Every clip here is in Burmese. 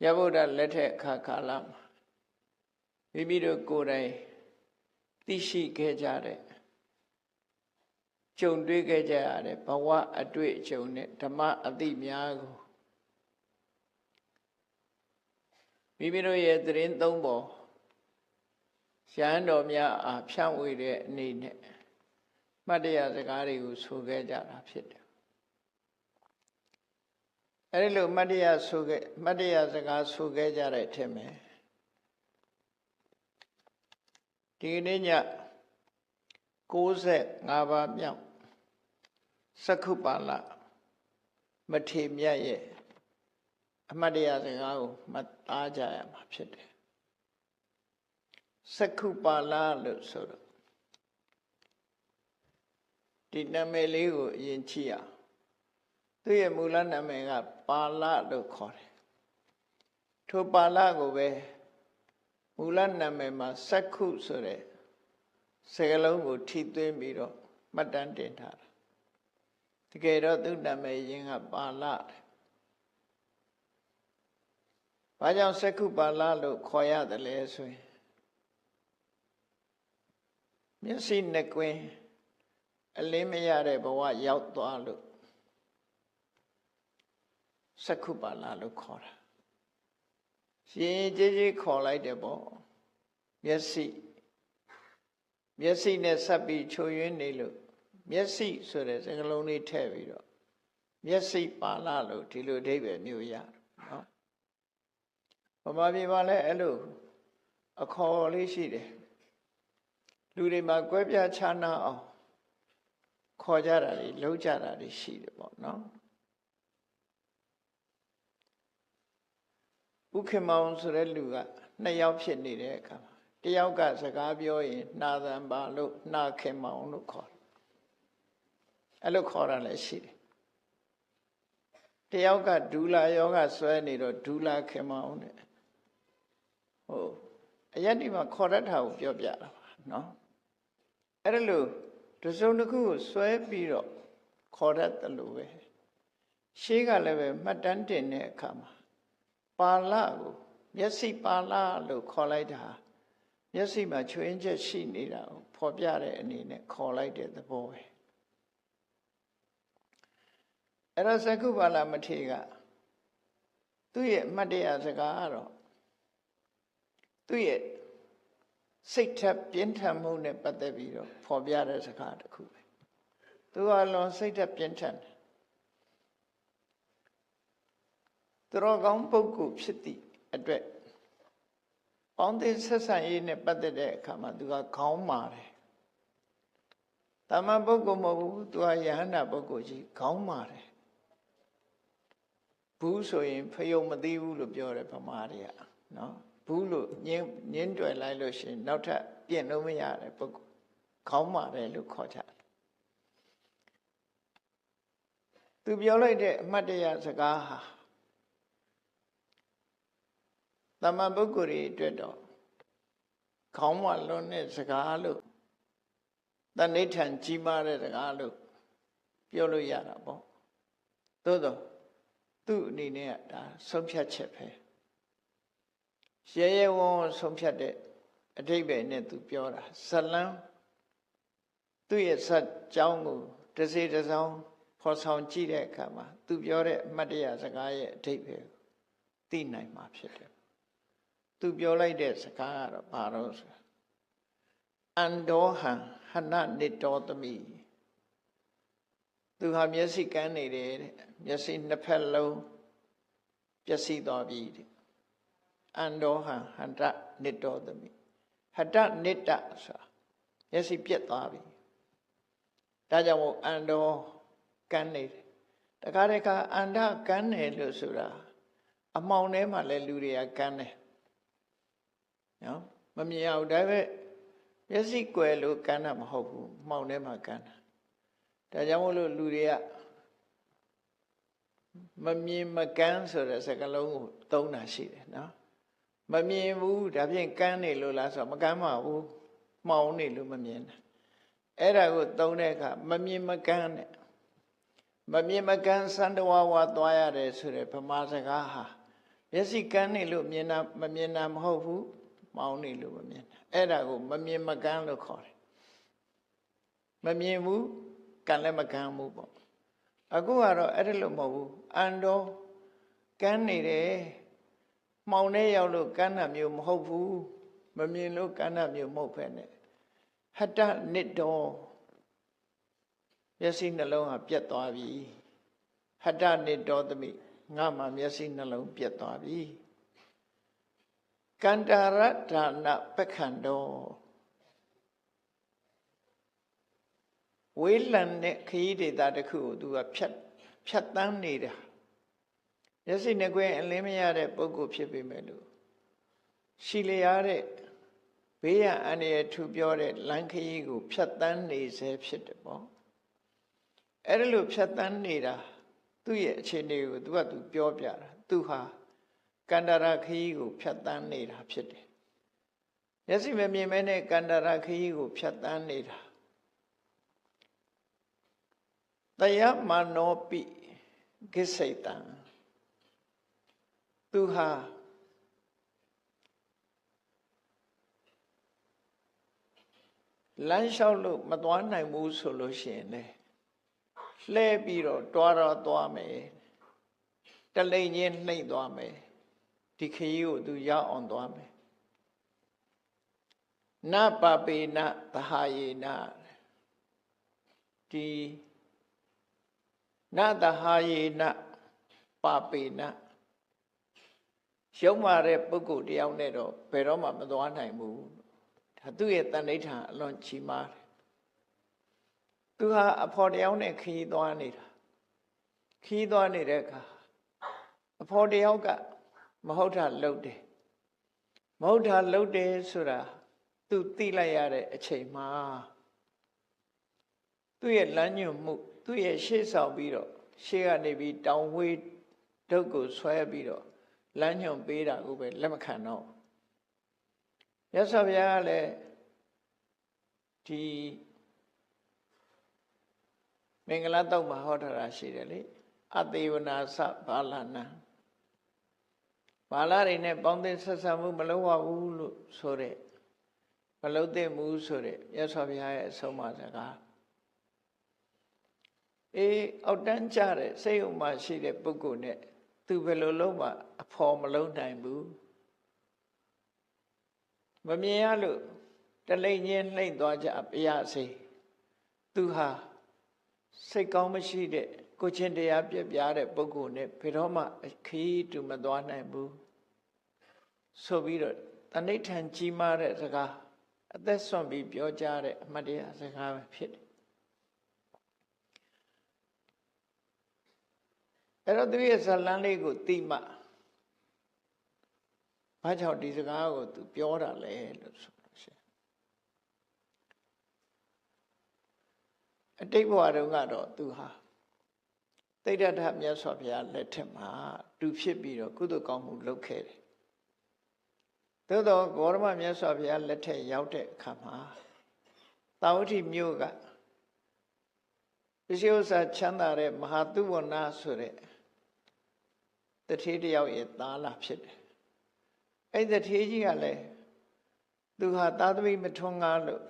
ရဗုဒ္ဓလက်ထက်အခါကာလမှာမိမိတို့ကိုယ်တိုင်သိရှိခဲ့ကြတဲ့ကြုံတွေ့ခဲ့ကြရတဲ့ဘဝအတွေ့အကြုံနဲ့ဓမ္မအသိများကိုမိမိတို့ရဲ့သတင်းသုံးပေါ်ရဟန်းတော်များအားဖြန့်ဝေတဲ့အနေနဲ့မှတ်တရစကားတွေကိုဆိုခဲ့ကြတာဖြစ်တယ်။အဲဒီလိုမှတ်တရစကားဆိုခဲ့ကြတဲ့အထက်မှာဒီနေ့ည65ပါးမြောက်စက္ခုပါဠမထေမြတ်ရဲ့အမှတ်တရစကားကိုမှတ်သားကြရမှာဖြစ်တယ်စက္ခုပါဠလို့ဆိုတော့ဒီနာမည်လေးကိုအရင်ကြည့်အောင်သူ့ရဲ့မူလနာမည်ကပါဠလို့ခေါ်တယ်ထိုပါဠကိုပဲမူလနာမည်မှာစက္ခုဆိုတဲ့စကားလုံးကိုထိသွင်းပြီးတော့မှတ်တမ်းတင်ထားတာတကယ်တော့သူ့နာမည်ရင်းကပါဠဘာကြောင့်စက္ခုပါဠလို့ခေါ်ရတယ်လဲဆိုရင်မျက်စိနှစ်ကွင်းအလင်းမရတဲ့ဘဝရောက်သွားလို့စက္ခုပါဠလို့ခေါ်တာရှင်ကြီးကြီးခေါ်လိုက်တယ်ပေါ့မျက်စိနဲ့ဆက်ပြီးချိုယွင်းနေလို့မျက်စိဆိုတဲ့စကားလုံးလေးထည့်ပြီးတော့မျက်စိပါဠလို့ဒီလိုအဓိပ္ပာယ်မျိုးရတယ်နော်ဗမာပြည်မှာလည်းအဲ့လိုအခေါ်လေးရှိတယ်လူတွေမှာကွဲပြားခြားနားအောင်ခေါ်ကြတာတွေလှုပ်ကြတာတွေရှိတယ်ပေါ့နော်ဥက္ကမောင်ဆိုတဲ့လူက2ယောက်ဖြစ်နေတဲ့အခါမှာတယောက်ကစကားပြောရင်နှာသံပါလို့နှာခင်မောင်လို့ခေါ်တယ်အဲ့လိုခေါ်တာလည်းရှိတယ်တယောက်ကဒူလာယောဂဆွဲနေတော့ဒူလာခင်မောင်တဲ့ဟုတ်အယက်ဒီမှာခေါ်တတ်တာကိုပြောပြတာပါနော်အဲ့ဒါလို့တစုံတစ်ခုကိုဆွဲပြီးတော့ခေါ်တတ်တယ်လို့ပဲရှေးကလည်းပဲမှတ်တမ်းတင်တဲ့အခါမှာပါဠကိုမျက်စိပါဠလို့ခေါ်လိုက်တာမျက်စိမှာချွင်းချက်ရှိနေတာကိုဖော်ပြတဲ့အနေနဲ့ခေါ်လိုက်တဲ့သဘောပဲအဲ့တော့စက္ခုပါဠမထေရကသူ့ရဲ့အမှတ်တရစကားကတော့သူ့ရဲ့စိတ်ထက်ပြင်းထန်မှုနဲ့ပတ်သက်ပြီးတော့ဖော်ပြတဲ့စကားတစ်ခုပဲသူကလွန်စိတ်ထက်ပြင်းထန်တယ်သူတော်ကောင်းပုဂ္ဂိုလ်ဖြစ်သည့်အတွက်ပေါင်းသင်းဆက်ဆံရေးနဲ့ပတ်သက်တဲ့အခါမှာသူကခေါင်းမာတယ်တာမန်ပုဂ္ဂိုလ်မဟုတ်ဘူးသူကယဟန္တာပုဂ္ဂိုလ်ကြီးခေါင်းမာတယ်ဘူးဆိုရင်ဖယုံမသိဘူးလို့ပြောတယ်ဗမာတွေကနော်ဘူးလို့ညင်းတွယ်လိုက်လို့ရှိရင်နောက်ထပ်ပြင်လို့မရတဲ့ပုဂ္ဂိုလ်ခေါင်းမာတယ်လို့ခေါ်ကြတယ်သူပြောလိုက်တဲ့အမှတ်တရစကားဟာတမန်ပုဂ္ဂိုလ်တွေအတွက်တော့ခေါင်းမလွန်တဲ့စကားလို့တဏိဋ္ဌံကြီးမားတဲ့စကားလို့ပြောလို့ရတာပေါ့သို့တော့သူ့အနေနဲ့ကဒါဆုံးဖြတ်ချက်ပဲရဲရဲဝံ့ဝံ့ဆုံးဖြတ်တဲ့အဓိပ္ပာယ်နဲ့သူပြောတာဇလံသူ့ရဲ့ဇတ်ကြောင်းကိုတစ်စေတစ်စောင်းဖော်ဆောင်ကြည့်တဲ့အခါမှာသူပြောတဲ့အမှတ်တရစကားရဲ့အဓိပ္ပာယ်ကိုသိနိုင်မှာဖြစ်တယ်သူပြောလိုက်တဲ့စကားကတော့ဘာလို့ဆိုအန္ဒောဟံဟနနိတောသမိသူဟာမျက်စိကန်းနေတယ်တဲ့မျက်စိနှစ်ဖက်လုံးပျက်စီးသွားပြီတဲ့အန္ဒောဟံဟန္တနိတောသမိဟတနိတဆိုတာမျက်စိပြက်သွားပြီဒါကြောင့်မို့အန္ဒောကန်းနေတယ်တခါတခါအန္တကန်းတယ်လို့ဆိုတာအမှောင်ထဲမှာလဲလူတွေကကန်းတယ်နော်မမြင်အောင်ဒါပဲမျက်စိကွယ်လို့ကန်းတာမဟုတ်ဘူးမှောင်ထဲမှာကန်းတာဒါကြောင့်မို့လို့လူတွေကမမြင်မကန်းဆိုတဲ့စကားလုံးကိုသုံးတာရှိတယ်နော်မမြင်ဘူးဒါဖြင့်ကန်းနေလို့လားဆိုတော့မကန်းပါဘူးမှောင်နေလို့မမြင်တာအဲ့ဒါကိုသုံးတဲ့အခါမမြင်မကန်းနဲ့မမြင်မကန်းစန္ဒဝါဝါသွားရတယ်ဆိုတဲ့ဗမာစကားဟာ မျက်စိကန်းနေလို့မြင်တာမမြင်တာမဟုတ်ဘူးမောင်းနေလို့မမြင်တာအဲ့ဒါကိုမမြင်မကန်းလို့ခေါ်တယ်မမြင်ဘူးကန်းလည်းမကန်းဘူးပေါ့အခုကတော့အဲ့ဒါလို့မဟုတ်ဘူးအန်တော်ကန်းနေတယ်မှောင်ထဲရောက်လို့ကန်းတာမျိုးမဟုတ်ဘူးမမြင်လို့ကန်းတာမျိုးမဟုတ်ပဲနဲ့ဟတ္တနစ်တော်မျက်စိနှလုံးဟာပြတ်သွားပြီဟတ္တနစ်တော်သမိငါမှမျက်စိနှလုံးပြတ်သွားပြီကန္တာရဒါနပက္ခန္တောဝေးလံတဲ့ခရီးဒေသတစ်ခုကိုသူကဖြတ်တန်းနေတာမျက်စိနှကွင်းအလင်းမရတဲ့ပုဂ္ဂိုလ်ဖြစ်ပေမဲ့လို့ရှိလျားတဲ့ဘေးရန်အန္တရာယ်ထူပြောတဲ့လမ်းခရီးကိုဖြတ်တန်းနေစေဖြစ်တယ်ပေါ့အဲ့ဒါလို့ဖြတ်တန်းနေတာသူ့ရဲ့အခြေအနေကိုသူကသူပြောပြတာသူဟာကန္တာရခရီးကိုဖြတ်တန်းနေတာဖြစ်တယ်မျက်စိမမြင်မဲနဲ့ကန္တာရခရီးကိုဖြတ်တန်းနေတာတယမနောပိကိစိတံသူဟာလမ်းလျှောက်လို့မသွားနိုင်ဘူးဆိုလို့ရှိရင်လေလှဲပြီးတော့တွားတော့သွားမယ်တလိမ့်ချင်းနှိမ့်သွားမယ်ဒီခရီးကိုသူရောက်အောင်သွားမယ်နပပေနသဟာယေနဒီနသဟာယေနပပေနရုံမာတဲ့ပုဂ္ဂိုလ်တယောက်နဲ့တော့ဘယ်တော့မှမသွားနိုင်ဘူးဒါသူ့ရဲ့တဏိဋ္ဌာန်အလွန်ကြီးမားတယ်သူဟာအဖော်တယောက်နဲ့ခရီးသွားနေတာခရီးသွားနေတဲ့အခါအဖော်တယောက်ကမဟုတ်တာလုပ်တယ်မဟုတ်တာလုပ်တယ်ဆိုတာသူသိလိုက်ရတဲ့အချိန်မှာသူ့ရဲ့လမ်းညွှန်မှုသူ့ရဲ့ရှေ့ဆောင်ပြီးတော့ရှေ့ကနေပြီးတောင်ဝေးဒုတ်ကိုဆွဲပြီးတော့လမ်းညွှန်ပေးတာကိုပဲလက်မခံတော့မြတ်စွာဘုရားကလည်းဒီမင်္ဂလာတုတ်မှာဟောထားတာရှိတယ်လေအသေးဝနာသဘာလနာဘာလာတွေနဲ့ပေါင်းသင်းဆက်ဆံမှုမလုပ်ရဘူးလို့ဆိုတဲ့မလုပ်သင့်ဘူးဆိုတဲ့မြတ်စွာဘုရားရဲ့အဆုံးအမစကားအောက်တန်းကြတဲ့စိတ်ဥမှာရှိတဲ့ပုဂ္ဂိုလ်နဲ့သူဘယ်လိုလုပ်မှအဖော်မလုံးနိုင်ဘူးမမြင်ရလို့တလိမ့်ချင်းနှိမ့်သွားကြပြရစေသူဟာစိတ်ကောင်းမရှိတဲ့ကိုချင်းတရားပြပြတဲ့ပုဂ္ဂိုလ်နဲ့ဘယ်တော့မှခရီးတူမသွားနိုင်ဘူးဆိုပြီးတော့တဏိဋ္ဌာန်ကြီးမားတဲ့စကားအသက်ဆွန့်ပြီးပြောကြတဲ့အမှတ်တရစကားပဲဖြစ်တယ်အဲ့တော့သူရဲ့ဇလန်းလေးကိုသိမှဘာကြောင့်ဒီစကားကိုသူပြောတာလဲလို့ဆိုလို့ရှိရင်အတိတ်ဘဝတုန်းကတော့သူဟာသိတ္တထမြတ်စွာဘုရားလက်ထက်မှာတူဖြစ်ပြီးတော့ကုသိုလ်ကောင်းမှုလုပ်ခဲ့တယ်သို့တော့ဂေါရမမြတ်စွာဘုရားလက်ထက်ရောက်တဲ့အခါမှာသာဝတိမြို့ကပစ္စည်းဥစ္စာချမ်းသာတဲ့မဟာသုဝနာဆိုတဲ့တထေးတယောက်ရဲ့သားလာဖြစ်တယ်အဲ့တထေးကြီးကလည်းသူဟာသာသမီမထွန်းကားလို့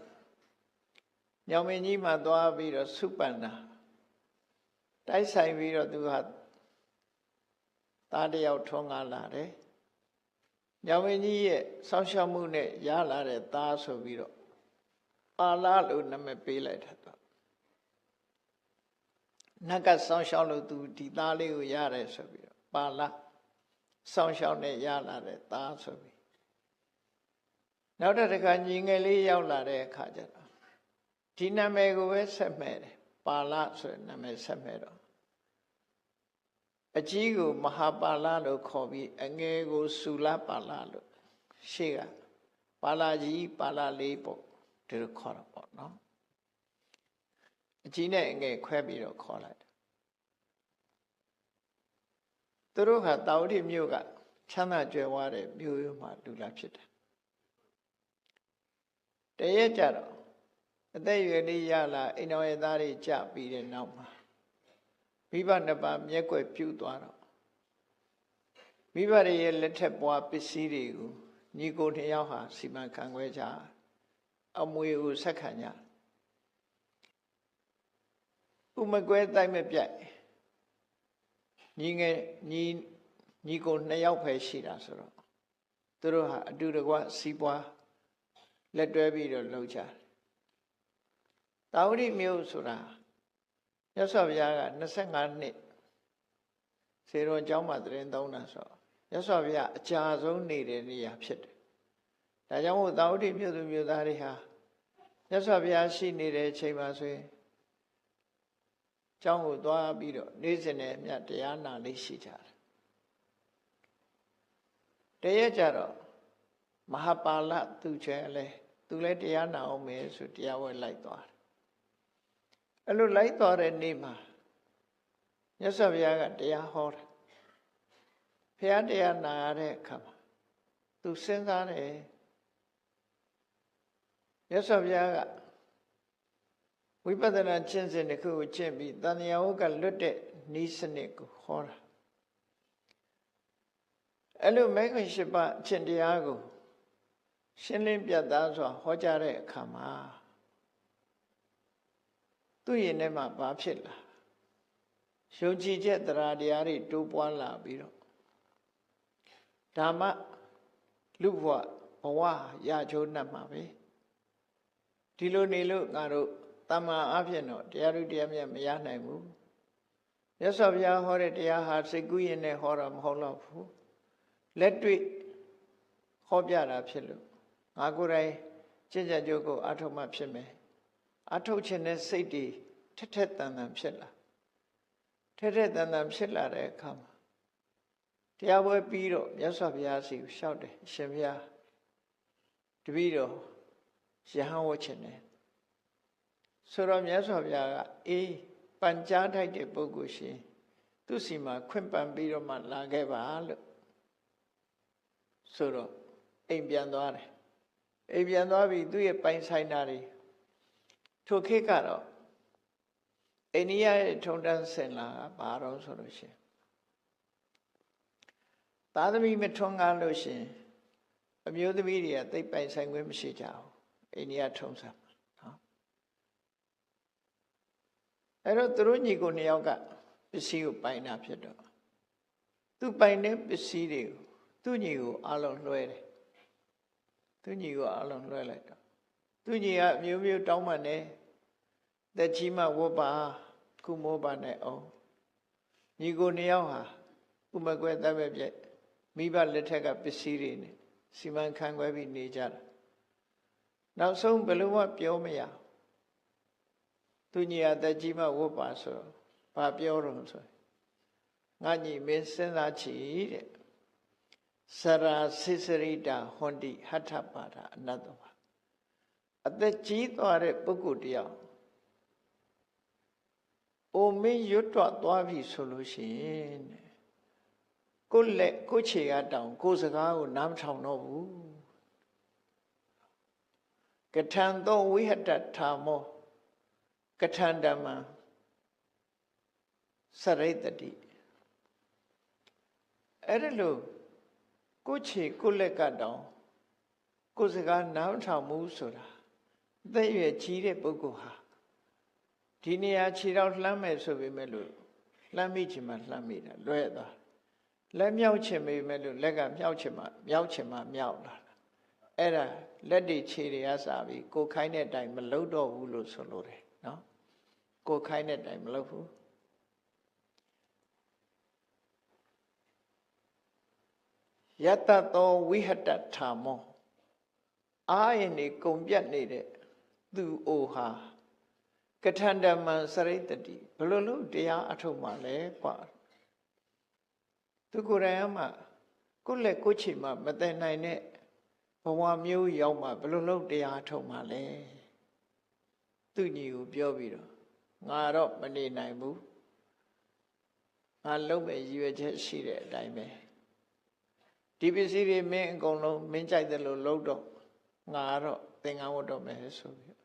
ညောင်မင်းကြီးမှသွားပြီးတော့စုပန်တာတိုက်ဆိုင်ပြီးတော့သူဟာသားတယောက်ထွန်းကားလာတယ်ညောင်မင်းကြီးရဲ့စောင့်ရှောက်မှုနဲ့ရလာတဲ့သားဆိုပြီးတော့ပါဠိလို့နာမည်ပေးလိုက်တာတော့နတ်ကစောင့်ရှောက်လို့သူဒီသားလေးကိုရတယ်ဆိုပြီးတော့ပါဠိစောင့်ရှောက်နဲ့ရလာတဲ့သားဆိုပြီးနောက်တစ်ခါညီငယ်လေးရောက်လာတဲ့အခါကျတော့ဒီနာမည်ကိုပဲဆက်မဲ့တယ်ပါဠိဆိုတဲ့နာမည်ဆက်မဲ့တော့အကြီးကိုမဟာပါဠိလို့ခေါ်ပြီးအငယ်ကိုစုလပါဠိလို့ရှေ့ကပါဠိကြီးပါဠိလေးပေါ့ဒီလိုခေါ်တော့ပေါ့နော်အကြီးနဲ့အငယ်ခွဲပြီးတော့ခေါ်လိုက်သူတို့ဟာတာဝတိမြို့ကချမ်းသာကြွယ်ဝတဲ့မြို့ရိုးမှာလူလာဖြစ်တယ်တရက်ကြတော့အသက်အရွယ်လေးရလာအိမ်တော်ရဲ့သားတွေကြပြီးတဲ့နောက်မှာမိဘနှစ်ပါးမျက်ွယ်ပြုတ်သွားတော့ မိဘတွေရဲ့လက်ထက်ပွားပစ္စည်းတွေကိုညီကိုနှစ်ယောက်ဟာစီမံခန့်ခွဲကြအမွေကိုဆက်ခံကြဥမကွဲတိုက်မပြတ်ညီကိုနှစ်ယောက်ပဲရှိတာဆိုတော့သူတို့ဟာအတူတကွစီးပွားလက်တွဲပြီးတော့လှုပ်ကြတယ်တာဝတိမြို့ဆိုတာမြတ်စွာဘုရားက25နှစ်စေတော်ကျောင်းမှာတရင်သုံးတာဆိုမြတ်စွာဘုရားအကြာဆုံးနေတဲ့နေရာဖြစ်တယ်ဒါကြောင့်မို့တာဝတိမြို့သူမြို့သားတွေဟာမြတ်စွာဘုရားရှိနေတဲ့အချိန်မှာဆိုရင်ကျောင်းကိုသွားပြီးတော့နေ့စဉ်နဲ့အမျှတရားနာလေးရှိကြတယ်တရက်ကြတော့မဟာပါဠသူချဲလဲသူလည်းတရားနာအောင်မယ်ဆိုတရားဝဲလိုက်သွားတယ်အဲ့လိုလိုက်သွားတဲ့နေ့မှာမြတ်စွာဘုရားကတရားဟောတယ်ဘုရားတရားနာရတဲ့အခါမှာသူစဉ်းစားတယ်မြတ်စွာဘုရားကဝိပဿနာကျင့်စဉ်တစ်ခုကိုကျင့်ပြီးတဏှာဝကလွတ်တဲ့နည်းစနစ်ကိုဟောတာအဲ့လိုမဂ္ဂင်၈ပါးအကျင့်တရားကိုရှင်းလင်းပြတ်သားစွာဟောကြားတဲ့အခါမှာသူ့ရင်ထဲမှာဘာဖြစ်လာယုံကြည်ချက်တရားတရားတွေတိုးပွားလာပြီးတော့ဓမ္မလူဘဝရချိုးနှက်မှာပဲဒီလိုနေလို့ငါတို့တမ္မာအဖြစ်တော့တရားဓုတရားမြတ်မရနိုင်ဘူးမြတ်စွာဘုရားဟောတဲ့တရားဟာစိတ်ကူးရင်နဲ့ဟောတာမဟုတ်တော့ဘူးလက်တွေ့ဟောပြတာဖြစ်လို့ငါကိုယ်တိုင်ကျင့်ကြံကြိုးကိုအထောက်မှဖြစ်မယ်အထုတ်ခြင်းနဲ့စိတ်တွေထက်ထက်တန်တန်ဖြစ်လာထက်ထက်တန်တန်ဖြစ်လာတဲ့အခါမှာတရားပွဲပြီးတော့မြတ်စွာဘုရားစီကိုလျှောက်တယ်အရှင်ဘုရားတပည့်တော်ယဟန်ဝတ်ခြင်းနဲ့ဆိုတော့မြတ်စွာဘုရားကအေးပန်ကြားထိုက်တဲ့ပုဂ္ဂိုလ်ရှင်သူစီမှာခွင့်ပန်ပြီးတော့မှလာခဲ့ပါလို့ဆိုတော့အိမ်ပြန်သွားတယ်အိမ်ပြန်သွားပြီးသူ့ရဲ့ပိုင်ဆိုင်တာတွေထိုခေတ်ကတော့အိန္ဒိယရဲ့ထုံတန်းစင်လာကဘာတော့ဆိုလို့ရှိရင်သားသမီးမထွန်းကားလို့ရှိရင်အမျိုးသမီးတွေကသိပ်ပိုင်ဆိုင်ခွင့်မရှိကြဘူးအိန္ဒိယထုံးစံနော်အဲ့တော့သူတို့ညီကိုနှစ်ယောက်ကပစ္စည်းကိုပိုင်တာဖြစ်တော့သူပိုင်တဲ့ပစ္စည်းတွေကိုသူ့ညီကိုအလုံးလွှဲတယ်သူ့ညီကိုအလုံးလွှဲလိုက်တော့သူ့ညီကအမျိုးမျိုးတောင်းပန်တယ်သက်ကြီးမှဝတ်ပါကုမောပါနဲ့အောင်ညီကိုနှစ်ယောက်ဟာဥမကွဲတတ်ပဲပြည့်မိဘလက်ထက်ကပစ္စည်းတွေနဲ့စီမံခန့်ခွဲပြီးနေကြတာနောက်ဆုံးဘယ်လိုမှပြောမရသူညီအသက်ကြီးမှဝတ်ပါဆိုဘာပြောတော့ဆိုငါညီမင်းစဉ်းစားချီတဲ့စရာစိစရိတာဟွန်တိဟထပါဒအနတ္တပါအသက်ကြီးသွားတဲ့ပုဂ္ဂိုလ်တယောက်အိုမင်းရွတ်တော့သွားပြီဆိုလို့ရှိရင်ကိုခြေကတောင်ကိုစကားကိုနားမထောင်တော့ဘူးကထံသောဝိဟတထာမောကထံဓမ္မစရိတ္တိအဲ့ဒါလို့ကိုခြေကိုလက်ကတောင်ကိုစကားနားမထောင်ဘူးဆိုတာအသက်အရွယ်ကြီးတဲ့ပုဂ္ဂိုလ်ဟာဒီနေရာခြေတော့လှမ်းမယ်ဆိုပေမဲ့လို့လှမ်းမိချင်မှလှမ်းမိတာလွဲသွားလက်မြောက်ချင်ပေမဲ့လို့လက်ကမြောက်ချင်မှမြောက်လာအဲ့ဒါလက်တွေခြေတွေကစားပြီးကိုခိုင်းတဲ့အတိုင်းမလုပ်တော့ဘူးလို့ဆိုလို့တယ်နော်ကိုခိုင်းတဲ့အတိုင်းမလုပ်ဘူးယတတောဝိဟတထာမောအာယနေကုံပြတ်နေတဲ့သူအိုဟာကထန္တမံစရိတ္တိဘယ်လိုလုပ်တရားအထုတ်မှလဲကွာသူကိုယ်တိုင်မှကိုယ့်လက်ကိုယ်ချီမှမသိနိုင်တဲ့ဘဝမျိုးရောက်မှဘယ်လိုလုပ်တရားအထုတ်မှလဲသူညီကိုပြောပြီးတော့ငါတော့မနေနိုင်ဘူးငါလုံးမဲ့ရည်ရွယ်ချက်ရှိတဲ့အတိုင်းပဲဒီပစ္စည်းတွေမင်းအကုန်လုံးမင်းကြိုက်တယ်လို့လုပ်တော့ငါတော့သင်္ကန်းဝတ်တော့မယ်ဆိုပြီး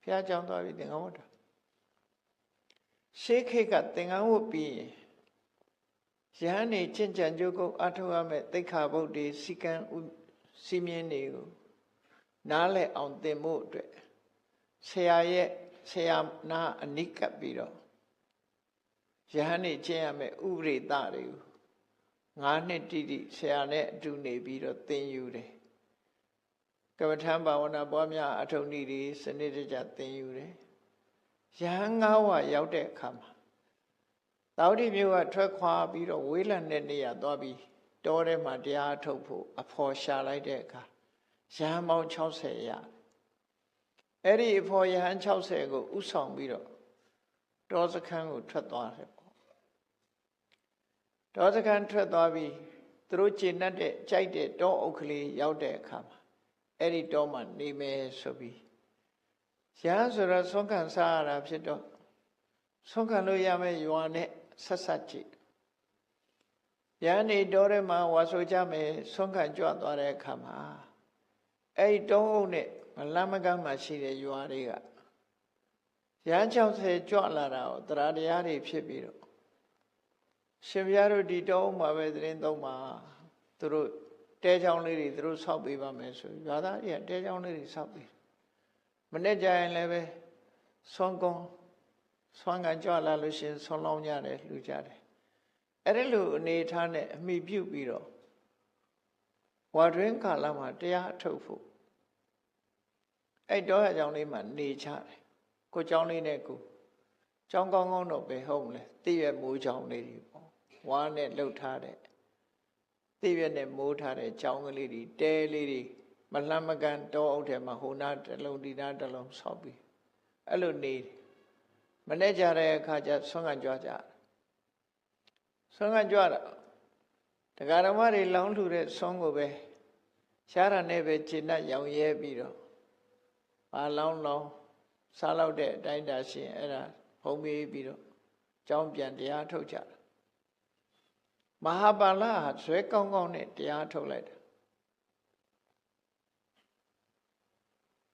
ဘုရားကြောင့်သွားပြီးသင်္ကန်းဝတ်တာရှေးခေတ်ကသင်္ကန်းဝတ်ပြီးရင် ယဟန်နေကျင့်ကြံကြိုးကုပ်အထောက်ရမဲ့သိက္ခာပုဒ်တွေစီကံစီမင်းတွေကိုနားလည်အောင်သင်ဖို့အတွက်ဆရာနာအနိကပ်ပြီးတော့ယဟန်နေကျင့်ရမဲ့ဥပရိသတွေကို9 နှစ်တိတိဆရာနဲ့အတူနေပြီးတော့သင်ယူတယ်ကမ္မထံဘာဝနာပွားများအထုံနည်းတွေစနစ်တကျသင်ယူတယ်ယဟန်9 ဝါရောက်တဲ့အခါမှာသာဝတိမြို့ကထွက်ခွာပြီးတော့ဝေးလံတဲ့နေရာသွားပြီးတောထဲမှာတရားထုတ်ဖို့အဖော်ရှာလိုက်တဲ့အခါယဟန်ပေါင်း60ရအဲ့ဒီအဖော်ယဟန်60ကိုဥဆောင်ပြီးတော့တောစခန်းကိုထွက်သွားတယ်ပေါ့တောစခန်းထွက်သွားပြီးသူတို့ကျင့်တတ်တဲ့ကြိုက်တဲ့တောအုပ်ကလေးရောက်တဲ့အခါမှာအဲ့ဒီတောမှာနေမယ်ဆိုပြီးယဟန်ဆိုတော့ဆွမ်းခံစားရတာဖြစ်တော့ဆွမ်းခံလို့ရမယ့်ရွာနဲ့ဆက်ဆက်ကြည့်ယဟန်နေတောထဲမှာဝါဆိုကြမယ်ဆွမ်းခံကြွသွားတဲ့အခါမှာအဲ့ဒီတောအုပ်နဲ့မလမ်းမကမ်းမှာရှိတဲ့ရွာတွေကယဟန်60ကြွလာတာကိုတရားတရားတွေဖြစ်ပြီးတော့ရှင်ဘုရားတို့ဒီတောအုပ်မှာပဲသတင်းသုံးပါသူတို့တဲချောင်းလေးတွေသူတို့ဆောက်ပေးပါမယ်ဆိုရွာသားတွေကတဲချောင်းလေးတွေဆောက်ပေးမနေ့ကျရင်လည်းပဲဆွမ်းကုန်းဆွမ်းကကြွလာလို့ရှင်ဆွမ်းလောင်းကြတယ်လှူကြတယ်အဲ့ဒီလိုအနေထားနဲ့အမိပြုပြီးတော့ဝါတွင်းကာလမှာတရားထုတ်ဖို့အဲ့တော့အကြောင်းလေးမှာနေချတယ်ကိုเจ้าလေးနဲ့ကိုเจ้าကောင်းကောင်းတော့ပဲဟုတ်မလဲတည့်ရမိုးเจ้าလေးတွေပေါ့ဝါနဲ့လှုပ်ထားတဲ့တည့်ရနဲ့မိုးထားတဲ့เจ้าကလေးတွေတဲလေးတွေမလှမ်းမကမ်းတောအုပ်ထဲမှာဟိုနာတစ်လုံးဒီနာတစ်လုံးဆောက်ပြီးအဲ့လိုနေမနေ့ကြတဲ့အခါကျဆွမ်းခံကြွကြဆွမ်းခံကြွတာတရားဓမ္မတွေလောင်းထူတဲ့ဆွမ်းကိုပဲရှားတာနဲ့ပဲကျင့်တတ်ရောင်ရဲပြီးတော့ဘာလောင်းစားလောက်တဲ့အတိုင်းတာရှင်အဲ့ဒါဖုံးပေးပြီးတော့ကြောင်းပြန်တရားထုတ်ကြတာမဟာပါဠိဟာဇွဲကောင်းကောင်းနဲ့တရားထုတ်လိုက်တာ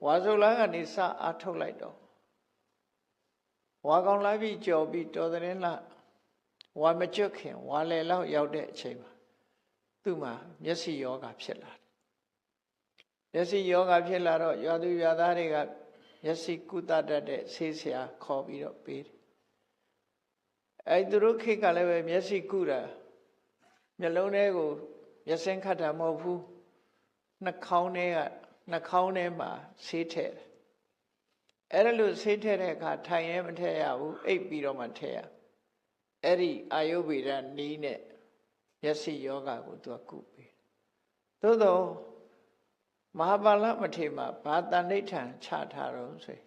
ဝါဆိုလာကနေစအားထုတ်လိုက်တော့ဝါကောင်းလာပြီးကြော်ပြီးတော်တဲ့လားဝါမကျွတ်ခင်ဝါလေလောက်ရောက်တဲ့အချိန်မှာသူ့မှာမျက်စိယောဂဖြစ်လာတယ်မျက်စိယောဂဖြစ်လာတော့ရွာသူရွာသားတွေကမျက်စိကုသတတ်တဲ့ဆေးဆရာခေါ်ပြီးတော့ပေးတယ်အဲ့သူတို့ခေတ်ကလည်းပဲမျက်စိကုတာမျက်လုံးထဲကိုမျက်စင်းခတ်တာမဟုတ်ဘူးနှာခေါင်းထဲမှာဆေးထည့်တယ်အဲ့ဒါလို့ဆေးထည့်တဲ့အခါထိုင်ရဲမထည့်ရဘူးအိပ်ပြီးတော့မှထည့်ရအဲ့ဒီအာယုဗေဒနီးနဲ့မျက်စိယောဂကိုသူကကုပေးသို့တော့မဟာပါဠိမထေရမှာဘာတဏိဋ္ဌံချထားတော့ဆို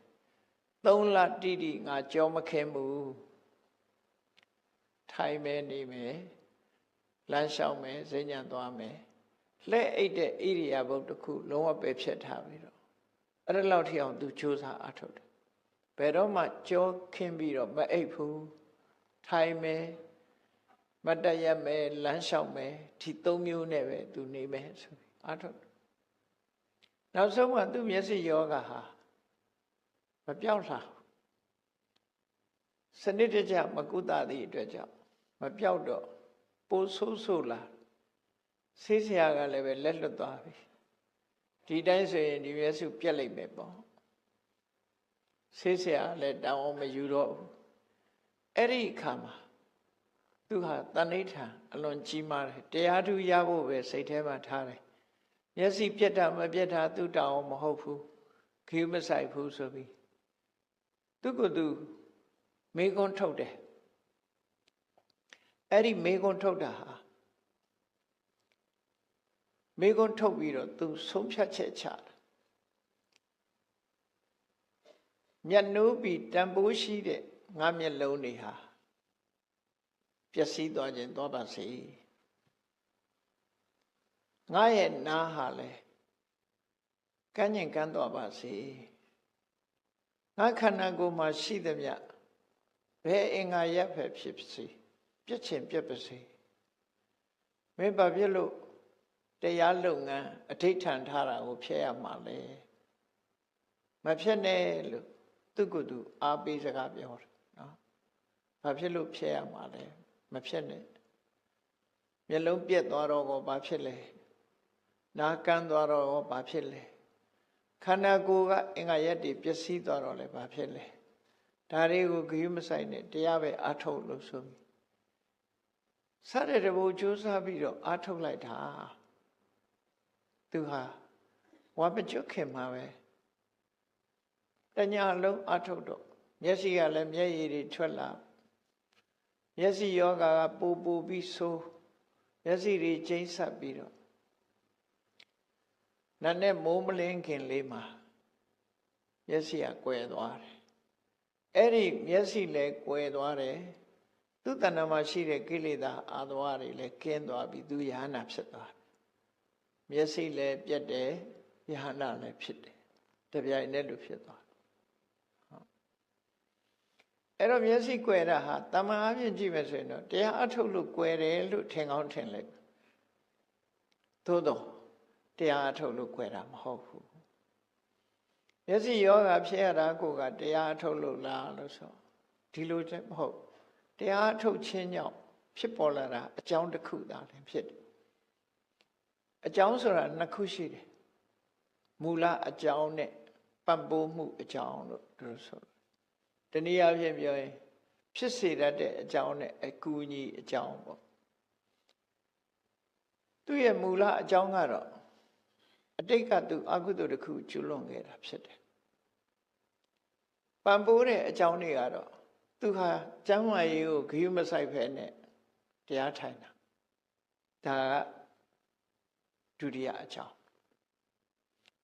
3 လတိတိငါကြောမခင်ဘူးထိုင်မယ်နေမယ်လမ်းလျှောက်မယ်ဈဉ္ညာသွားမယ်လက်အိတ်တဲ့ဣရိယာပုတ်တစ်ခုလုံးဝပဲဖြတ်ထားပြီးတော့အဲ့ဒါလောက်ထိအောင်သူကြိုးစားအထုတ်တယ်ဘယ်တော့မှကြောခင်းပြီးတော့မအိတ်ဘူးထိုင်မယ်မတရမယ်လမ်းလျှောက်မယ်ဒီ3မျိုးနဲ့ပဲသူနေမယ်ဆိုပြီးအထုတ်နောက်ဆုံးမှသူ့မျက်စိယောဂဟာမပြောက်လာစနစ်တကျမကုသသည့်အတွက်ကြောင့်မပြောက်တော့ပိုဆိုးလာဆေးဆရာကလည်းပဲလက်လွတ်သွားပြီဒီတိုင်းဆိုရင်ဒီမျက်စုပြက်လိုက်မယ်ပေါ့ဆေးဆရာလည်းတောင်းအောင်မယူတော့ဘူးအဲ့ဒီအခါမှာသူဟာတဏိဋ္ဌာအလွန်ကြီးမားတယ်တရားထူရဖို့ပဲစိတ်ထဲမှာထားတယ်မျက်စိပြက်တာမပြက်တာသူတောင်းအောင်မဟုတ်ဘူးခေမဆိုင်ဘူးဆိုပြီးသူကသူမေကွန်းထုတ်တယ်အဲ့ဒီမေကွန်းထုတ်တာဟာမေကွန်းထုတ်ပြီးတော့သူဆုံးဖြတ်ချက်ချတာမျက်နှိုးပြီးတန်ဖိုးရှိတဲ့ငါမျက်လုံးတွေဟာပျက်စီးသွားခြင်းသွားပါစေငါရဲ့နားဟာလည်းကန်းကျင်ကန်းသွားပါစေငါခန္ဓာကိုယ်မှာရှိသမျှဘယ်အင်္ဂါရပ်ပဲဖြစ်ပါစေပြည့်ချင်ပြည့်ပါစေမင်းဘာဖြစ်လို့တရားလုပ်ငန်းအဋိဋ္ဌံထားတာကိုဖျက်ရမှာလဲမဖျက်နဲ့လို့သူကသူအားပေးစကားပြောတယ်နော်ဘာဖြစ်လို့ဖျက်ရမှာလဲမဖျက်နဲ့ မျက်လုံးပြက်သွားတော့ဘာဖြစ်လဲနားကန်းသွားတော့ဘာဖြစ်လဲခန္ဓာကိုယ်ကအင်္ဂါရက်တွေပျက်စီးသွားတော့လည်းဘာဖြစ်လဲဒါတွေကိုဂရုမစိုက်နဲ့တရားပဲအားထုတ်လို့ဆိုပြီးစတဲ့တဘူကြိုးစားပြီးတော့အားထုတ်လိုက်တာသူဟာဝါမကျွတ်ခင်မှာပဲတညာလုံးအားထုတ်တော့မျက်စိကလည်းမျက်ရည်တွေထွက်လာမျက်စိယောဂါကပူပြီးဆိုးမျက်စိတွေကျိန်းဆက်ပြီးတော့နာနဲ့မိုးမလင်းခင်လေးမှာမျက်စိကကွယ်သွားတယ်အဲ့ဒီမျက်စိလည်းကွယ်သွားတယ်သူတဏ္ဍာမှာရှိတဲ့ကိလေသာအာသဝတွေလည်းကင်းသွားပြီးသူယဟနာဖြစ်သွားတယ်မျက်စိလည်းပြတ်တယ်ယဟနာလည်းဖြစ်တယ်တပြိုင်တည်းလိုဖြစ်သွားတယ်အဲ့တော့မျက်စိကွယ်တာဟာတမန်အပြင်ကြည့်မယ်ဆိုရင်တော့တရားအထုတ်လို့ကွယ်တယ်လို့ထင်ကောင်းထင်လိုက်သို့တော့တရားအထုတ်လို့ကွယ်တာမဟုတ်ဘူးမျက်စိယောဂဖြစ်ရတာကိုကတရားအထုတ်လို့လားလို့ဆိုဒီလိုတည်းမဟုတ်တရားအထုတ်ခြင်းကြောင့်ဖြစ်ပေါ်လာတာအကြောင်းတစ်ခုသာလည်းဖြစ်တယ်အကြောင်းဆိုတာနှစ်ခုရှိတယ်မူလအကြောင်းနဲ့ပံ့ပိုးမှုအကြောင်းလို့သူတို့ဆိုတနည်းအားဖြင့်ပြောရင်ဖြစ်စေတတ်တဲ့အကြောင်းနဲ့အကူအညီအကြောင်းပေါ့သူ့ရဲ့မူလအကြောင်းကတော့အတိတ်ကသူအကုသိုလ်တစ်ခုကျူးလွန်ခဲ့တာဖြစ်တယ်ပံ့ပိုးတဲ့အကြောင်းတွေကတော့သူဟာကျမ်းမာရေးကိုဂရုမစိုက်ဖဲနဲ့တရားထိုင်တာဒါကဒုတိယအကြောင်း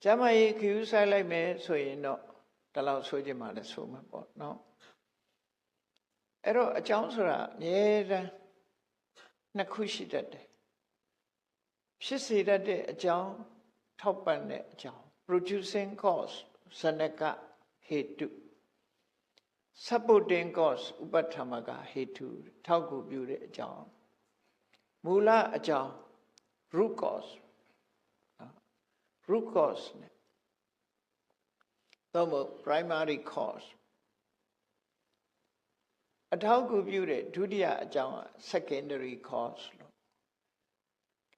ကျမ်းမာရေးဂရုစိုက်လိုက်မယ်ဆိုရင်တော့ဒီလောက်ဆိုကြမှာလည်းဆိုမှာပေါ့နော်အဲ့တော့အကြောင်းဆိုတာအမြဲတမ်းနှစ်ခုရှိတတ်တယ်ဖြစ်စေတတ်တဲ့အကြောင်းထောက်ပံ့တဲ့အကြောင်း producing cause ဇနကဟေတု supporting cause ဥပထမကဟေတုထောက်ကူပြုတဲ့အကြောင်းမူလအကြောင်း root cause နဲ့သို့မဟုတ် primary cause အထောက်ကူပြုတဲ့ဒုတိယအကြောင်းက secondary cause လို့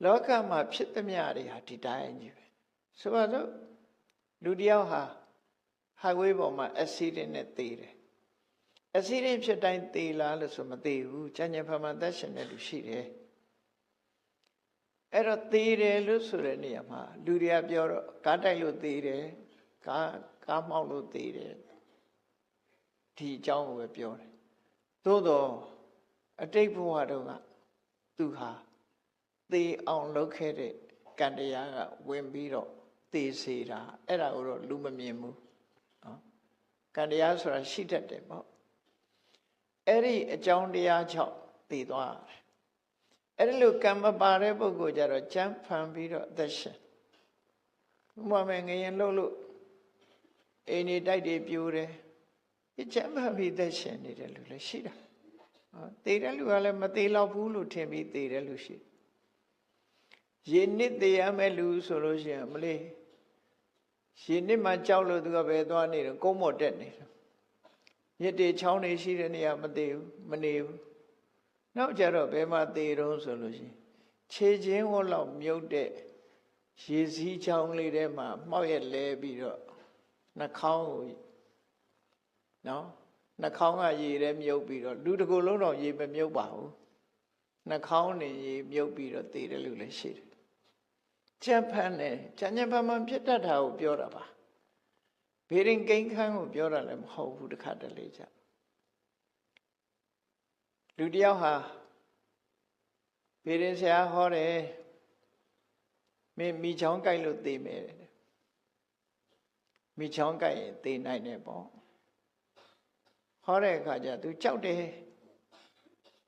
လောကမှာဖြစ်သမျှတွေဟာဒီတိုင်းကြီးပဲဆိုပါစို့လူတယောက်ဟာ highway ပေါ်မှာ accident နဲ့သေတယ် accident ဖြစ်တိုင်းသေလားလို့ဆိုမသေဘူးကျန်ကျင်ဖန်ဖန်သက်ရှင်တဲ့လူရှိတယ်အဲ့တော့သေတယ်လို့ဆိုတဲ့နေရာမှာလူတွေကပြောတော့ကားတိုက်လို့သေတယ်ကားမှောက်လို့သေတယ်ဒီအကြောင်းကိုပဲပြောတယ်သို့တော့အတိတ်ဘဝတုန်းကသူဟာသေအောင်လုပ်ခဲ့တဲ့ကံတရားကဝင်ပြီးတော့သေစေတာအဲ့ဒါကိုတော့လူမမြင်ဘူးနော်ကံတရားဆိုတာရှိတတ်တယ်ပေါ့အဲ့ဒီအကြောင်းတရားကြောင့်သေသွားတယ်အဲ့ဒီလိုကံမပါတဲ့ပုဂ္ဂိုလ်ကြတော့ကြမ်းဖန်ပြီးတော့အသက်ရှင်ဥပမာငရင်လှုပ်လို့အိမ်နေတိုက်တွေပြိုတယ်ဒီကြမ်းဖန်ပြီးသက်ရှင်နေတဲ့လူလည်းရှိတာသေတဲ့လူကလည်းမသေတော့ဘူးလို့ထင်ပြီးသေတဲ့လူရှိရေနစ်သေရမယ့်လူဆိုလို့ရှိရင်မလေးရေနစ်မှကြောက်လို့သူကပဲသွားနေတယ်ကုန်းမော်တက်နေတယ်မြစ်တွေချောင်းတွေရှိတဲ့နေရာမသေဘူးမနေဘူးနောက်ကြတော့ဘယ်မှာသေတုံးဆိုလို့ရှိရင်ခြေချင်းဝတ်လောက်မြုပ်တဲ့ရေစည်းချောင်းလေးထဲမှာမှောက်ရက်လဲပြီးတော့နှာခေါင်းကိုနော်နှာခေါင်းကရေထဲမြုပ်ပြီးတော့လူတစ်ကိုယ်လုံးတော့ရေမမြုပ်ပါဘူးနှာခေါင်းနေရေမြုပ်ပြီးတော့သေတယ်လို့လည်းရှိတယ်ကြံဖန်တယ်ကြံဖန်မှဖြစ်တတ်တာကိုပြောတာပါဘေရင်ကိန်းခန်းကိုပြောတာလည်းမဟုတ်ဘူးတခါတလေကြလူတယောက်ဟာဘေရင်ဆရာဟောတယ်မင်းမိချောင်းကြိုက်လို့သေမယ်မိချောင်းကြိုက်ရင်သေနိုင်တယ်ပေါ့ဟောတဲ့အခါကျသူကြောက်တယ်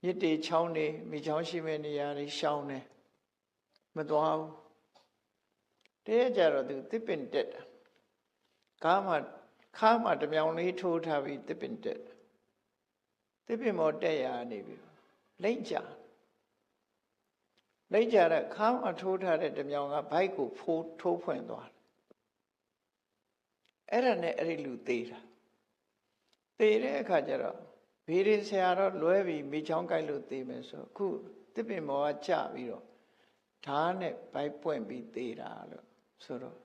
မြစ်တေချောင်းနေမိချောင်းရှိမဲ့နေရာတွေရှောင်းတယ်မသွားဘူးတည်းကြတော့သူသစ်ပင်တက်တာခါမှတမြောင်လေးထိုးထားပြီးသစ်ပင်တက်သစ်ပင်မော်တက်ရနေပြီလိမ့်ကြတဲ့ခါမှထိုးထားတဲ့တမြောင်ကဘိုက်ကိုထိုးဖွင့်သွားတယ်အဲ့ဒါနဲ့အဲ့ဒီလူသေးတာသေတဲ့အခါကျတော့ဘေးရင်ဆရာတော့လွဲပြီးမိချောင်းကြိုက်လို့သေမယ်ဆိုအခုသ တစ်ပင်ပေါ်ကကျပြီးတော့ဓာတ်နဲ့ဗိုက်ပွင့်ပြီးသေးတာလို့ဆိုတော့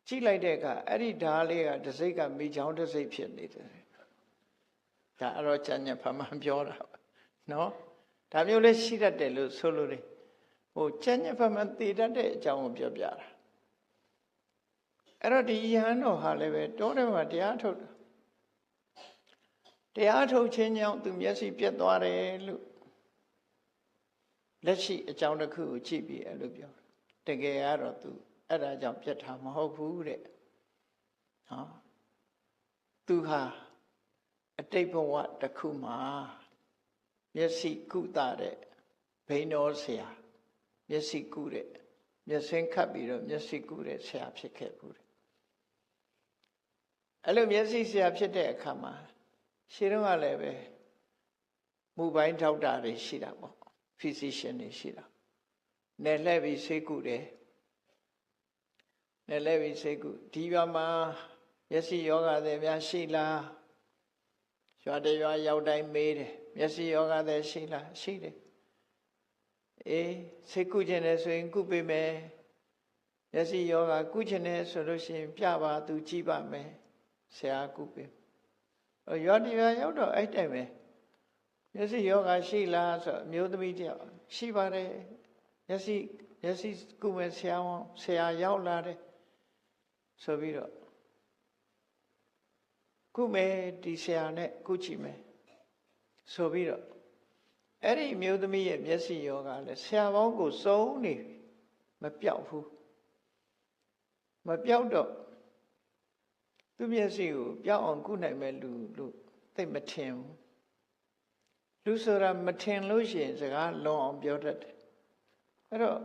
ကြည့်လိုက်တဲ့အခါအဲ့ဒီဓာတ်လေးကတစ်စိတ်ကမိချောင်းတစ်စိတ်ဖြစ်နေတယ်ဒါအရောကျန်ညဖမှန်ပြောတာနော်ဒါမျိုးလေးရှိတတ်တယ်လို့ဆိုလို့လေဟိုကျန်ညဖမှန်သိတတ်တဲ့အကြောင်းကိုပြောပြတာအဲ့တော့ဒီယဟန်တော်ဟာလည်းပဲတောထဲမှာတရားထုတ်တာတရားထုတ်ခြင်းကြောင့်သူမျက်စိပြတ်သွားတယ်လို့လက်ရှိအကြောင်းတစ်ခုကိုကြည့်ပြီးအဲ့လိုပြောတကယ်ကတော့သူအဲ့ဒါကြောင့်ပြတ်တာမဟုတ်ဘူးတဲ့ဟောသူဟာအတိတ်ဘဝတစ်ခုမှာမျက်စိကုသတဲ့ဘိန်းတော်ဆရာမျက်စိကုတဲ့မျက်စင်းခတ်ပြီးတော့မျက်စိကုတဲ့ဆရာဖြစ်ခဲ့ဘူးတဲ့အဲ့လိုမျက်စိဆရာဖြစ်တဲ့အခါမှာရှင်းတော့ကလည်းပဲမူပိုင်းထောက်တာတွေရှိတာပေါ့ physician တွေရှိတာနယ်လှည့်ပြီးဆေးကုတယ်နယ်လှည့်ပြီးဆေးကုဒီဘက်မှာမျက်စိယောဂတွေများရှိလားရွာတရွာရောက်တိုင်းမေးတယ်မျက်စိယောဂတွေရှိလားရှိတယ်အေးဆေးကုခြင်းနဲ့ဆိုရင်ကုပေးမယ်မျက်စိယောဂကုခြင်းနဲ့ဆိုလို့ရှိရင်ပြပါသူကြည့်ပါမယ်ဆရာကုပေးရွာတရွာရောက်တော့အဲ့တိုင်ပဲမျက်စိယောဂရှိလားဆိုအမျိုးသမီးတယောက်ရှိပါတယ်မျက်စိကုမယ်ဆရာရောက်လာတယ်ဆိုပြီးတော့ကုမယ်ဒီဆရာနဲ့ကုကြည့်မယ်ဆိုပြီးတော့အဲ့ဒီအမျိုးသမီးရဲ့မျက်စိယောဂလည်းဆရာပေါင်းကိုစုံနေမပြောက်ဘူးမပြောက်တော့သူမျက်စိကိုပြောက်အောင်ကုနိုင်မဲ့လူလို့သိမထင်ဘူးလူဆိုတာမထင်လို့ရှိရင်စကားလွန်အောင်ပြောတတ်တယ်အဲ့တော့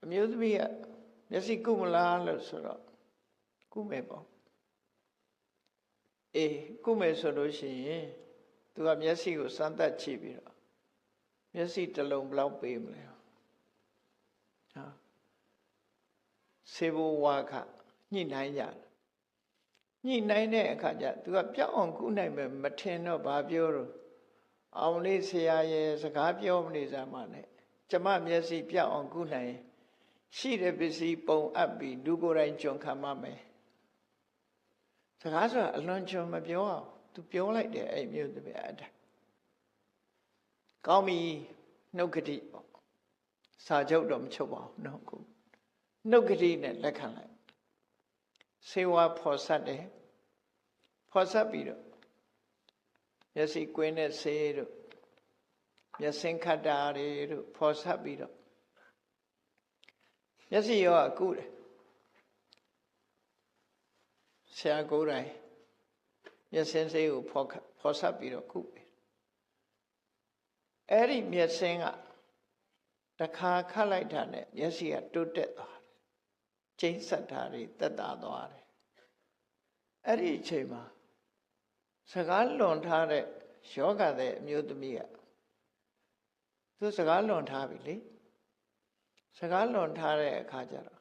အမျိုးသမီးကမျက်စိကုမလားလို့ဆိုတော့ကုမယ်ပေါ့အေးကုမယ်ဆိုလို့ရှိရင်သူကမျက်စိကိုစမ်းသပ်ကြည့်ပြီးတော့မျက်စိတစ်လုံးဘယ်လောက်ပေးမလဲဟာစေဘဝကညှိနှိုင်းကြတယ်ညှိနှိုင်းတဲ့အခါကျသူကပြောင်းအောင်ကုနိုင်မယ်မထင်တော့ဘာပြောတော့အောင်လေးဆရာရဲ့စကားပြောမနေစမ်းပါနဲ့ကျမမျက်စိပြောင်းအောင်ကုနိုင်ရှိတဲ့ပစ္စည်းပုံအပ်ပြီးလူကိုယ်တိုင်ကြုံခံမှမယ်စကားဆိုတာအလွန်ကြုံမပြောအောင်သူပြောလိုက်တယ်အဲ့မျိုးတပည့်အဲ့ဒါကောင်းပြီနှုတ်ကတိပေါ့စာချုပ်တော့မချုပ်ပါဘူးနော်ကိုနှုတ်ကတိနဲ့လက်ခံလိုက်စေဝါဖော်ဆက်တယ်ဖော်ဆက်ပြီးတော့မျက်စိကွင်းနဲ့ဆေးတို့မျက်စင်းခတ်တာတွေတို့ဖော်ဆက်ပြီးတော့မျက်စိရောအကုတယ်ဆရာကိုယ်တိုင်မျက်စင်းဆေးကိုဖော်ဆက်ပြီးတော့ကုတယ်အဲ့ဒီမျက်စင်းကတခါခတ်လိုက်တာနဲ့မျက်စိကတိုးတက်သွားတယ်ကျိန်းဆက်တာတွေတက်တာသွားတယ်အဲ့ဒီအချိန်မှာစကားလွန်ထားတဲ့ယောဂတဲ့အမျိုးသမီးကသူစကားလွန်ထားပြီလေစကားလွန်ထားတဲ့အခါကျတော့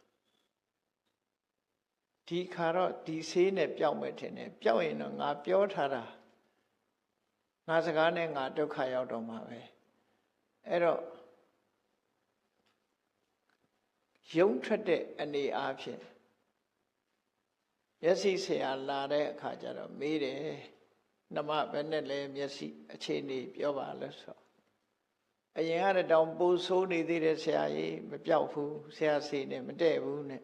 ဒီခါတော့ဒီဆေးနဲ့ပျောက်မယ်ထင်တယ်ပျောက်ရင်တော့ငါပြောထားတာငါစကားနဲ့ငါဒုက္ခရောက်တော့မှာပဲအဲ့တော့ယုံထွက်တဲ့အနေအားဖြင့်မျက်စိဆရာလာတဲ့အခါကျတော့မေးတယ်နှမဘယ်နဲ့လဲမျက်စိအခြေအနေပြောပါလို့ဆိုအရင်ကတောင်ပိုဆိုးနေသေးတယ်ဆရာကြီးမပြောက်ဘူးဆရာစီနဲ့မတည့်ဘူးနဲ့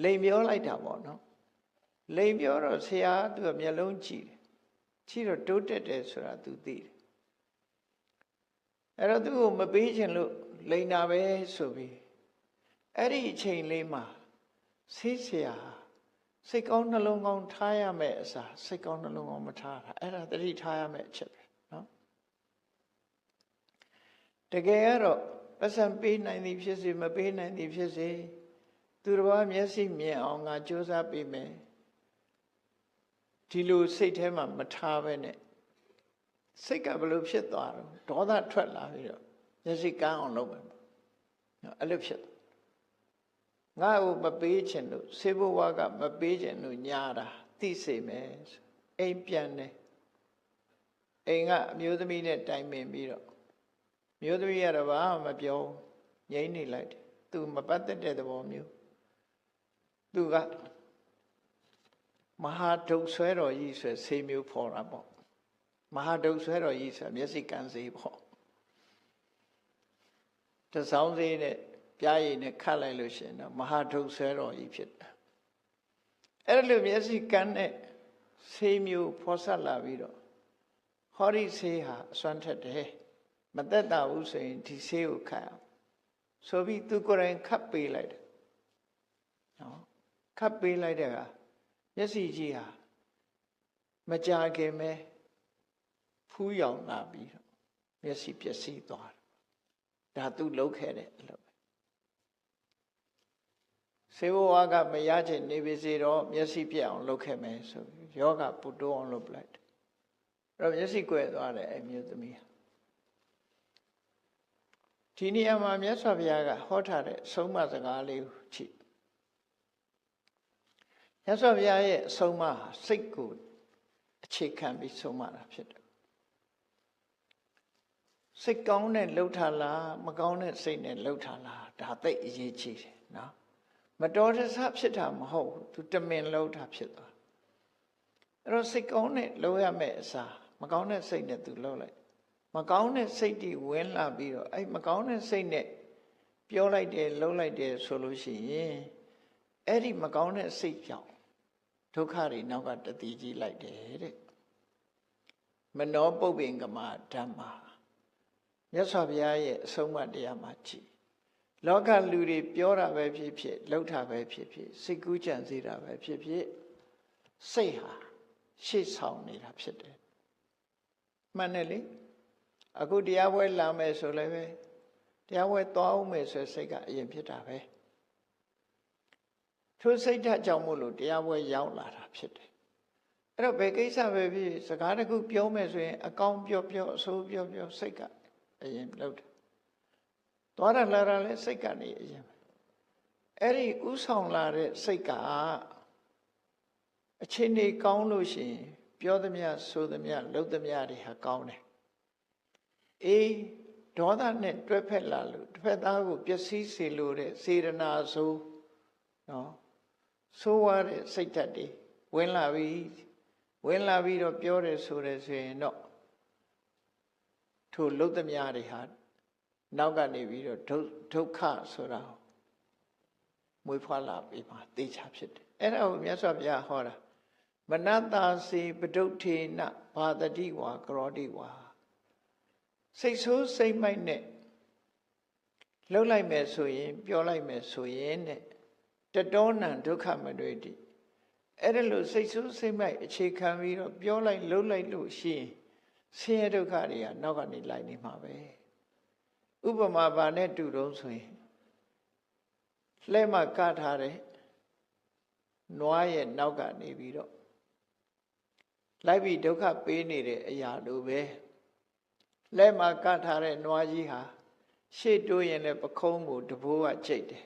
လိမ်ပြောလိုက်တာပေါ့နော်လိမ်ပြောတော့ဆရာသူကမျက်လုံးကြည့်တယ်ကြည့်တော့တိုးတက်တယ်ဆိုတာသူသိတယ်အဲ့တော့သူ့ကိုမပေးချင်လို့လိမ်တာပဲဆိုပြီးအဲ့ဒီအချိန်လေးမှာဆေးဆရာစိတ်ကောင်းနှလုံးကောင်းထားရမယ်အစားစိတ်ကောင်းနှလုံးကောင်းမထားတာအဲ့ဒါတတိထားရမယ်အချက်ပဲနော်တကယ်ကတော့ပတ်စံပေးနိုင်သည်ဖြစ်စေမပေးနိုင်သည်ဖြစ်စေသူတစ်ပါးမျက်စိမြင်အောင်ငါကြိုးစားပေးမယ်ဒီလိုစိတ်ထဲမှာမထားပဲနဲ့စိတ်ကဘလို့ဖြစ်သွားတော့ဒေါသထွက်လာပြီးတော့မျက်စိကန်းအောင်လုပ်မယ်နော်အဲ့လိုဖြစ်ငါ့ကိုမပေးချင်လို့စေဘဝကမပေးချင်လို့ညာတာသိစေမယ်အိမ်ပြန်တယ်အိမ်ကအမျိုးသမီးနဲ့တိုင်ပင်ပြီးတော့ မျိုးသမီးရတော့ဘာမပြောငြိမ့်နေလိုက်တယ်သူမပတ်သက်တဲ့သဘောမျိုးသူကမဟာဒုတ်ဆွဲတော်ကြီးဆိုဆေးမျိုးဖော်တာပေါ့မဟာဒုတ်ဆွဲတော်ကြီးဆိုမျက်စိကန်းစေးပေါ့တစောင်းစေးနဲ့ပြားရည်နဲ့ခတ်လိုက်လို့ရှိရင်တော့မဟာဒုတ်ဆွဲတော်ကြီးဖြစ်တယ်အဲ့လိုမျက်စိကန်းနဲ့ဆေးမျိုးဖော်ဆက်လာပြီးတော့ဟောဒီဆေးဟာအစွမ်းထက်တယ်မသက်သာဘူးဆိုရင်ဒီဆေးကိုခတ်အောင်ဆိုပြီးသူကိုယ်တိုင်ခတ်ပေးလိုက်တယ်နော်ခတ်ပေးလိုက်တဲ့ကမျက်စိကြီးဟာမကြာခင်ပဲဖူးယောင်လာပြီးတော့မျက်စိပျက်စီးသွားတယ်ဒါသူလုပ်ခဲ့တဲ့အလုပ်ပဲဆေးဘဝကမရချင်နေပါစေတော့မျက်စိပြက်အောင်လုပ်ခဲ့မယ်ဆိုပြီးယောဂပူတိုးအောင်လုပ်လိုက်တယ်အဲ့တော့မျက်စိကွယ်သွားတယ်အမျိုးသမီးဟာဒီနေရာမှာမြတ်စွာဘုရားကဟောထားတဲ့အဆုံးအမစကားလေးကိုကြည့်မြတ်စွာဘုရားရဲ့အဆုံးအမဟာစိတ်ကိုအခြေခံပြီးဆုံးမတာဖြစ်တယ်စိတ်ကောင်းတဲ့လှုပ်ထားလားမကောင်းတဲ့စိတ်နဲ့လှုပ်ထားလားဒါသိအရေးကြီးတယ်နော်မတော်တဆဖြစ်တာမဟုတ်ဘူးသူတမင်လှုပ်တာဖြစ်သွားအဲ့တော့စိတ်ကောင်းတဲ့လှုပ်ရမယ့်အစားမကောင်းတဲ့စိတ်နဲ့သူလှုပ်လိုက်မကောင်းတဲ့စိတ်တွေဝင်လာပြီးတော့အဲ့မကောင်းတဲ့စိတ်နဲ့ပြောလိုက်တယ်လှုပ်လိုက်တယ်ဆိုလို့ရှိရင်အဲ့ဒီမကောင်းတဲ့စိတ်ကြောင့်ဒုက္ခတွေနောက်ကတတိကြီးလိုက်တယ်တဲ့မနောပုပ္ပင်ကမဓမ္မမြတ်စွာဘုရားရဲ့အဆုံးအမတရားမှာကြည်လောကလူတွေပြောတာပဲဖြစ်ဖြစ်လှုပ်တာပဲဖြစ်ဖြစ်စိတ်ကူးကြံစေတာပဲဖြစ်ဖြစ်စိတ်ဟာရှေ့ဆောင်နေတာဖြစ်တယ်မှန်တယ်လေအခုတရားပွဲလာမယ်ဆိုလည်းပဲတရားပွဲသွားအောင်မယ်ဆိုစိတ်ကအရင်ဖြစ်တာပဲထိုစိတ်ဓာတ်ကြောင့်မို့လို့တရားပွဲရောက်လာတာဖြစ်တယ်အဲ့တော့ဘယ်ကိစ္စပဲဖြစ်စကားတစ်ခုပြောမယ်ဆိုရင်အကောင်းပြောပြောအဆိုးပြောပြောစိတ်ကအရင်လှုပ်တယ်သွားရလာတာလည်းစိတ်ကနေအရင်အဲ့ဒီဥဆောင်လာတဲ့စိတ်ကအချိန်ကြီးကောင်းလို့ရှိရင်ပြောသမျှဆိုသမျှလုပ်သမျှတွေဟာကောင်းတယ်အေးဒေါသနဲ့တွဲဖက်လာလို့တစ်ဖက်သားကိုပျက်စီးစေလို့တဲ့စေရနာဆိုနော်ဆိုးရတဲ့စိတ်ဓာတ်တွေဝင်လာပြီးတော့ပြောတယ်ဆိုတယ်ဆိုရင်တော့ထိုလုပ်သမျှတွေဟာနောက်ကနေပြီးတော့ဒုက္ခဆိုတာမွေးဖွားလာပြီးမှသိချဖြစ်တယ်အဲ့ဒါကိုမြတ်စွာဘုရားဟောတာမနတ္တာစေပဒုဋ္ဌေနဘာတတိဝါကရောတိဝါစိတ်ဆိုးစိတ်မိုက်နဲ့လှုပ်လိုက်မယ်ဆိုရင်ပြောလိုက်မယ်ဆိုရင်တဲ့တတောနံဒုက္ခမတွေတိအဲ့ဒါလို့စိတ်ဆိုးစိတ်မိုက်အခြေခံပြီးတော့ပြောလိုက်လှုပ်လိုက်လို့ရှိရင်ဆင်းရဲဒုက္ခတွေကနောက်ကနေလိုက်နေမှာပဲဥပမာဘာနဲ့တူတုံးဆိုရင်လှဲ့မှာကထားတဲ့နွားရဲ့နောက်ကနေပြီးတော့လိုက်ပြီးဒုက္ခပေးနေတဲ့အရာလိုပဲလက်မှာကတ်ထားတဲ့နွားကြီးဟာရှေ့တိုးရင်လည်းပခုံးကိုတဘိုးကကြိတ်တယ်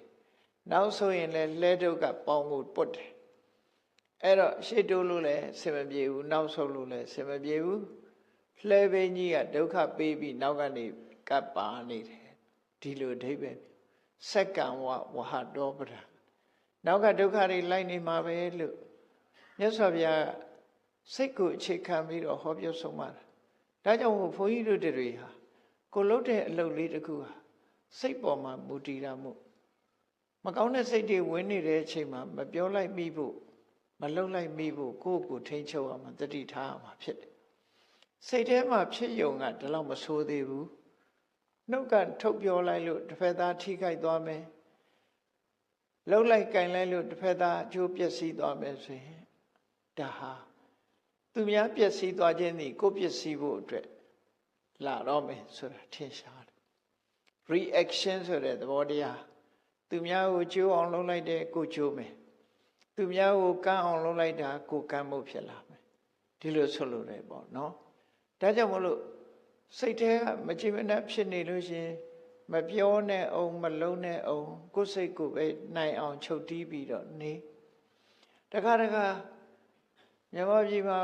နောက်ဆိုရင်လည်းလှဲတုပ်ကပေါင်ကိုပုတ်တယ်အဲ့တော့ရှေ့တိုးလို့လည်းဆင်မပြေဘူးနောက်ဆုတ်လို့လည်းဆင်မပြေဘူးလှဲပင်းကြီးကဒုက္ခပေးပြီးနောက်ကနေကပ်ပါနေတယ်ဒီလိုအဓိပ္ပာယ်စက္ကံဝဝဟတောပဒနောက်ကဒုက္ခတွေလိုက်နေမှာပဲလို့မြတ်စွာဘုရားစိတ်ကိုအခြေခံပြီးတော့ဟောပြောဆုံးမတာဒါကြောင့်ဘုန်းကြီးတို့တွေဟာကိုလှုပ်တဲ့အလုပ်လေးတစ်ခုဟာစိတ်ပေါ်မှာမူတည်တာမို့မကောင်းတဲ့စိတ်တွေဝင်နေတဲ့အချိန်မှာမပြောလိုက်မိဖို့မလှုပ်လိုက်မိဖို့ကိုယ့်ကိုထိန်းချုပ်အောင်တတိထားအောင်ဖြစ်တယ်စိတ်ထဲမှာဖြစ်ယုံကဒီလောက်မဆိုးသေးဘူးနှုတ်ကထုတ်ပြောလိုက်လို့တစ်ဖက်သားထိခိုက်သွားမယ်လှုပ်လိုက်ကင်လိုက်လို့တစ်ဖက်သားအကျိုးပျက်စီးသွားမယ်ဆိုရင်ဒါဟာသူများပျက်စီးသွားခြင်းသည်ကိုယ်ပျက်စီးဖို့အတွက်လာတော့မယ်ဆိုတာထင်ရှားတယ် reaction ဆိုတဲ့သဘောတရားသူများကိုကျိုးအောင်လုပ်လိုက်တဲ့ကိုကျိုးမယ်သူများကိုကမ်းအောင်လုပ်လိုက်တာကိုကမ်းဖို့ဖြစ်လာမယ်ဒီလိုဆိုလို့ရတယ်ပေါ့နော်ဒါကြောင့်မလို့စိတ်ထဲကမကြည်မနှက်ဖြစ်နေလို့ရှင်မပြောနဲ့အောင်မလုံးနဲ့အောင်ကိုယ်စိတ်ကိုပဲနိုင်အောင်ချုပ်တီးပြီးတော့နေတခါမြန်မာပြည်မှာ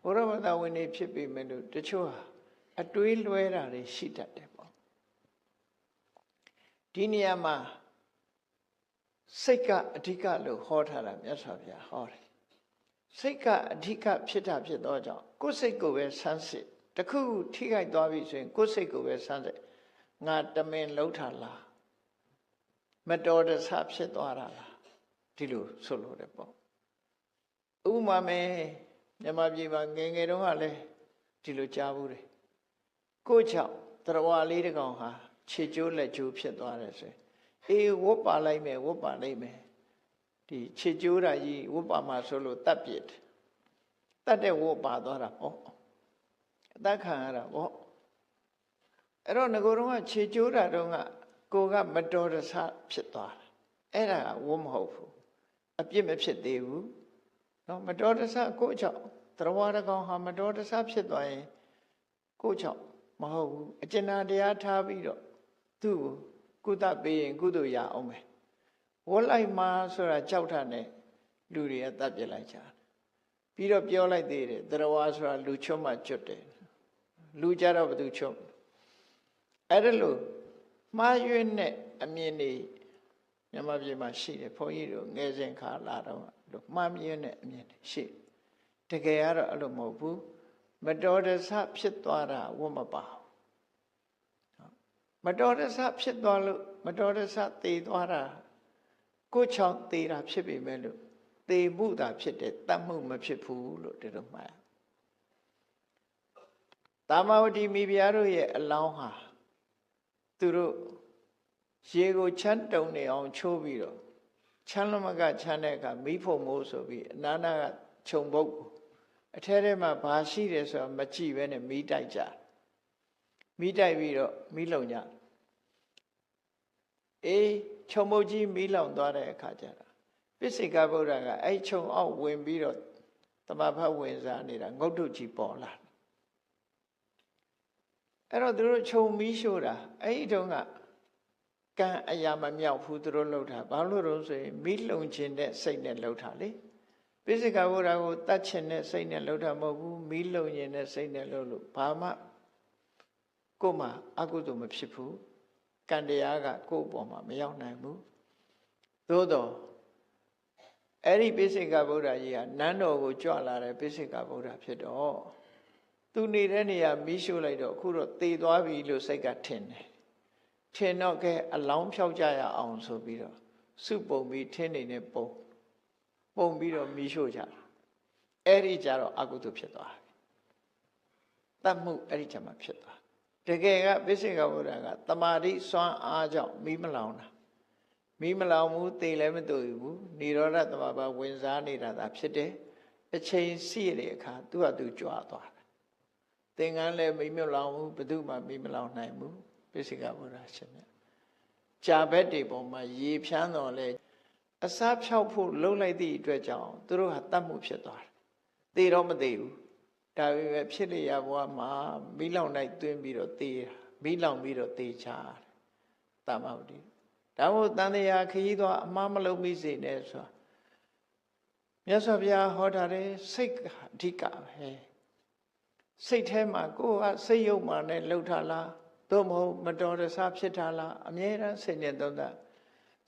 ဘုရားဘာသာဝင်တွေဖြစ်ပေမဲ့လို့တချို့ဟာအတွေးလွဲတာတွေရှိတတ်တယ်ပေါ့ ဒီနေရာမှာစိတ်ကအဓိကလို့ဟောထားတာမြတ်စွာဘုရားဟောတယ်စိတ်ကအဓိကဖြစ်တာဖြစ်သောကြောင့်ကိုယ်စိတ်ကိုပဲဆန်းစစ်တခုထိခိုက်သွားပြီဆိုရင်ကိုယ်စိတ်ကိုပဲဆန်းစစ်ငါတမင်လှုပ်တာလားမတော်တဆဖြစ်သွားတာလားဒီလိုဆိုလို့တယ်ပေါ့ဥပမာမယ်မြန်မာပြည်မှာငယ်ငယ်တုန်းကလည်းဒီလိုကြားဘူးတယ်ကိုယ့်ကြောင့်တရားလေးတစ်ကောင်ဟာခြေကျိုးလက်ကျိုးဖြစ်သွားတယ်ဆိုရင်အေးဝတ်ပါလိုက်မယ်ဝတ်ပါလိုက်မယ်ဒီခြေကျိုးတာကြီးဝတ်ပါမှာဆိုလို့တတ်ပြစ်တတ်တဲ့ဝတ်ပါသွားတာပေါ့အသက်ခံရတာပေါ့အဲ့တော့ငကိုယ်တော့ကခြေကျိုးတာတော့ကကိုကမတော်တဆဖြစ်သွားတာအဲ့ဒါကဝတ်မဟုတ်ဘူးအပြစ်မဖြစ်သေးဘူးနော်မတော်တဆကိုယ့်ကြောင့်တရားတစ်ကောင်ဟာမတော်တဆဖြစ်သွားရင်ကိုယ့်ကြောင့်မဟုတ်ဘူးအကျဉ်းတရားထားပြီးတော့သူ့ကိုကုသပေးရင်ကုသိုလ်ရအောင်ပဲဝတ်လိုက်မှဆိုတာကြောက်တာနဲ့လူတွေကတတ်ပြစ်လိုက်ကြတယ်ပြီးတော့ပြောလိုက်သေးတယ်တရားဆိုတာလူချွတ်မှကျွတ်တယ်လူကြတော့ဘယ်သူချွတ်အဲ့ဒါလို့မှားယွင်းတဲ့အမြင်တွေမြန်မာပြည်မှာရှိတယ်ဘုန်းကြီးတို့ငယ်စဉ်ခါလာတော့လို့မှားယွင်းတဲ့အမြင်တွေရှိတကယ်ကတော့အဲ့လိုမဟုတ်ဘူးမတော်တဆဖြစ်သွားတာဝတ်မပါမတော်တဆဖြစ်သွားလို့မတော်တဆသေသွားတာကိုယ်ချောင်းသေတာဖြစ်ပေမဲ့လို့သေမှုသာဖြစ်တယ်တတ်မှုမဖြစ်ဘူးလို့ဒီလိုမှတ်တာမဝတိမိဖုရားတို့ရဲ့အလောင်းဟာသူတို့ရေကိုချမ်းတုံနေအောင်ချိုးပြီးတော့ချမ်းလမကချမ်းတဲ့အခါမိဖို့မိုးဆိုပြီးအနာနာကခြုံပုတ်အထဲထဲမှာဘာရှိတယ်ဆိုတာမကြည့်ပဲနဲ့မိတိုက်ကြမိတိုက်ပြီးတော့မိလုံကြအေးခြုံပုတ်ကြီးမိလောင်သွားတဲ့အခါကျတော့ပိစိကဗုဒ္ဓကအဲ့ခြုံအောက်ဝင်ပြီးတော့တမဖတ်ဝင်စားနေတာငုတ်တုတ်ကြီးပေါ်လာအဲ့တော့သူတို့ခြုံမီးရှို့တာအဲ့ဒီတုန်းကကံအရာမမြောက်ဘူးသူတို့လှုပ်တာဘာလို့လို့ဆိုရင်မိလုံခြင်းတဲ့စိတ်နဲ့လှုပ်တာလေပိစိကဗုဒ္ဓကိုတတ်ခြင်းတဲ့စိတ်နဲ့လှုပ်တာမဟုတ်ဘူးမိလုံခြင်းတဲ့စိတ်နဲ့လှုပ်လို့ဘာမှကိုယ်မှာအကုသိုလ်မဖြစ်ဘူးကံတရားကကိုယ့်အပေါ်မှာမရောက်နိုင်ဘူးသို့တော့အဲ့ဒီပိစိကဗုဒ္ဓကြီးကနန်းတော်ကိုကြွလာတဲ့ပိစိကဗုဒ္ဓဖြစ်တော့သူနေတဲ့နေရာမီးရှို့လိုက်တော့အခုတော့သေသွားပြီလို့စိတ်ကထင်တယ်ထင်တော့ကဲအလောင်းဖြောက်ကြရအောင်ဆိုပြီးတော့စုပုံပြီးထင်းနေနဲ့ပုံပြီးတော့မီးရှို့ကြတာအဲ့ဒီကြတော့အကုသိုလ်ဖြစ်သွားတယ်တတ်မှုအဲ့ဒီကြမှာဖြစ်သွားတကယ်ကပိစိကဗုဒ္ဓကတမာတိစွမ်းအားကြောင့်မီးမလောင်တာမီးမလောင်ဘူးသေလည်းမတူဘူးនិရောဓသမဘာဝင်စားနေတာသာဖြစ်တယ်အချိန်စီးတဲ့အခါသူ့ဟာသူကြွားသွားတယ်သင်္ကန်းလည်းမီးမလောင်ဘူးဘယ်သူမှမီးမလောင်နိုင်ဘူးပိစိကဗုဒ္ဓရှင်မြတ်ကြာဘက်တွေပေါ်မှာရေဖြန်းတော်လဲအစားဖြောက်ဖို့လှုပ်လိုက်သည့်အတွက်ကြောင့်သူတို့ဟာတတ်မှုဖြစ်သွားတယ်သေတော့မသေးဘူးဒါပေမဲ့ဖြစ်လျက်ဘဝမှာမီးလောင်လိုက်သွင်းပြီးတော့သေတာမီးလောင်ပြီးတော့သေချာတယ်တမ္မဝတိဒါမို့တန်တရားခရီးသွားအမှားမလုံးမိစေနဲ့ဆိုတာမြတ်စွာဘုရားဟောထားတယ်စိတ်အဓိကပဲစိတ်ထဲမှာကိုယ်ကစိတ်ယုတ်မှနဲ့လှုပ်ထားလားသို့မဟုတ်မတော်တဆဖြစ်ထားလားအမြဲတမ်းစိတ်နဲ့သုံးသပ်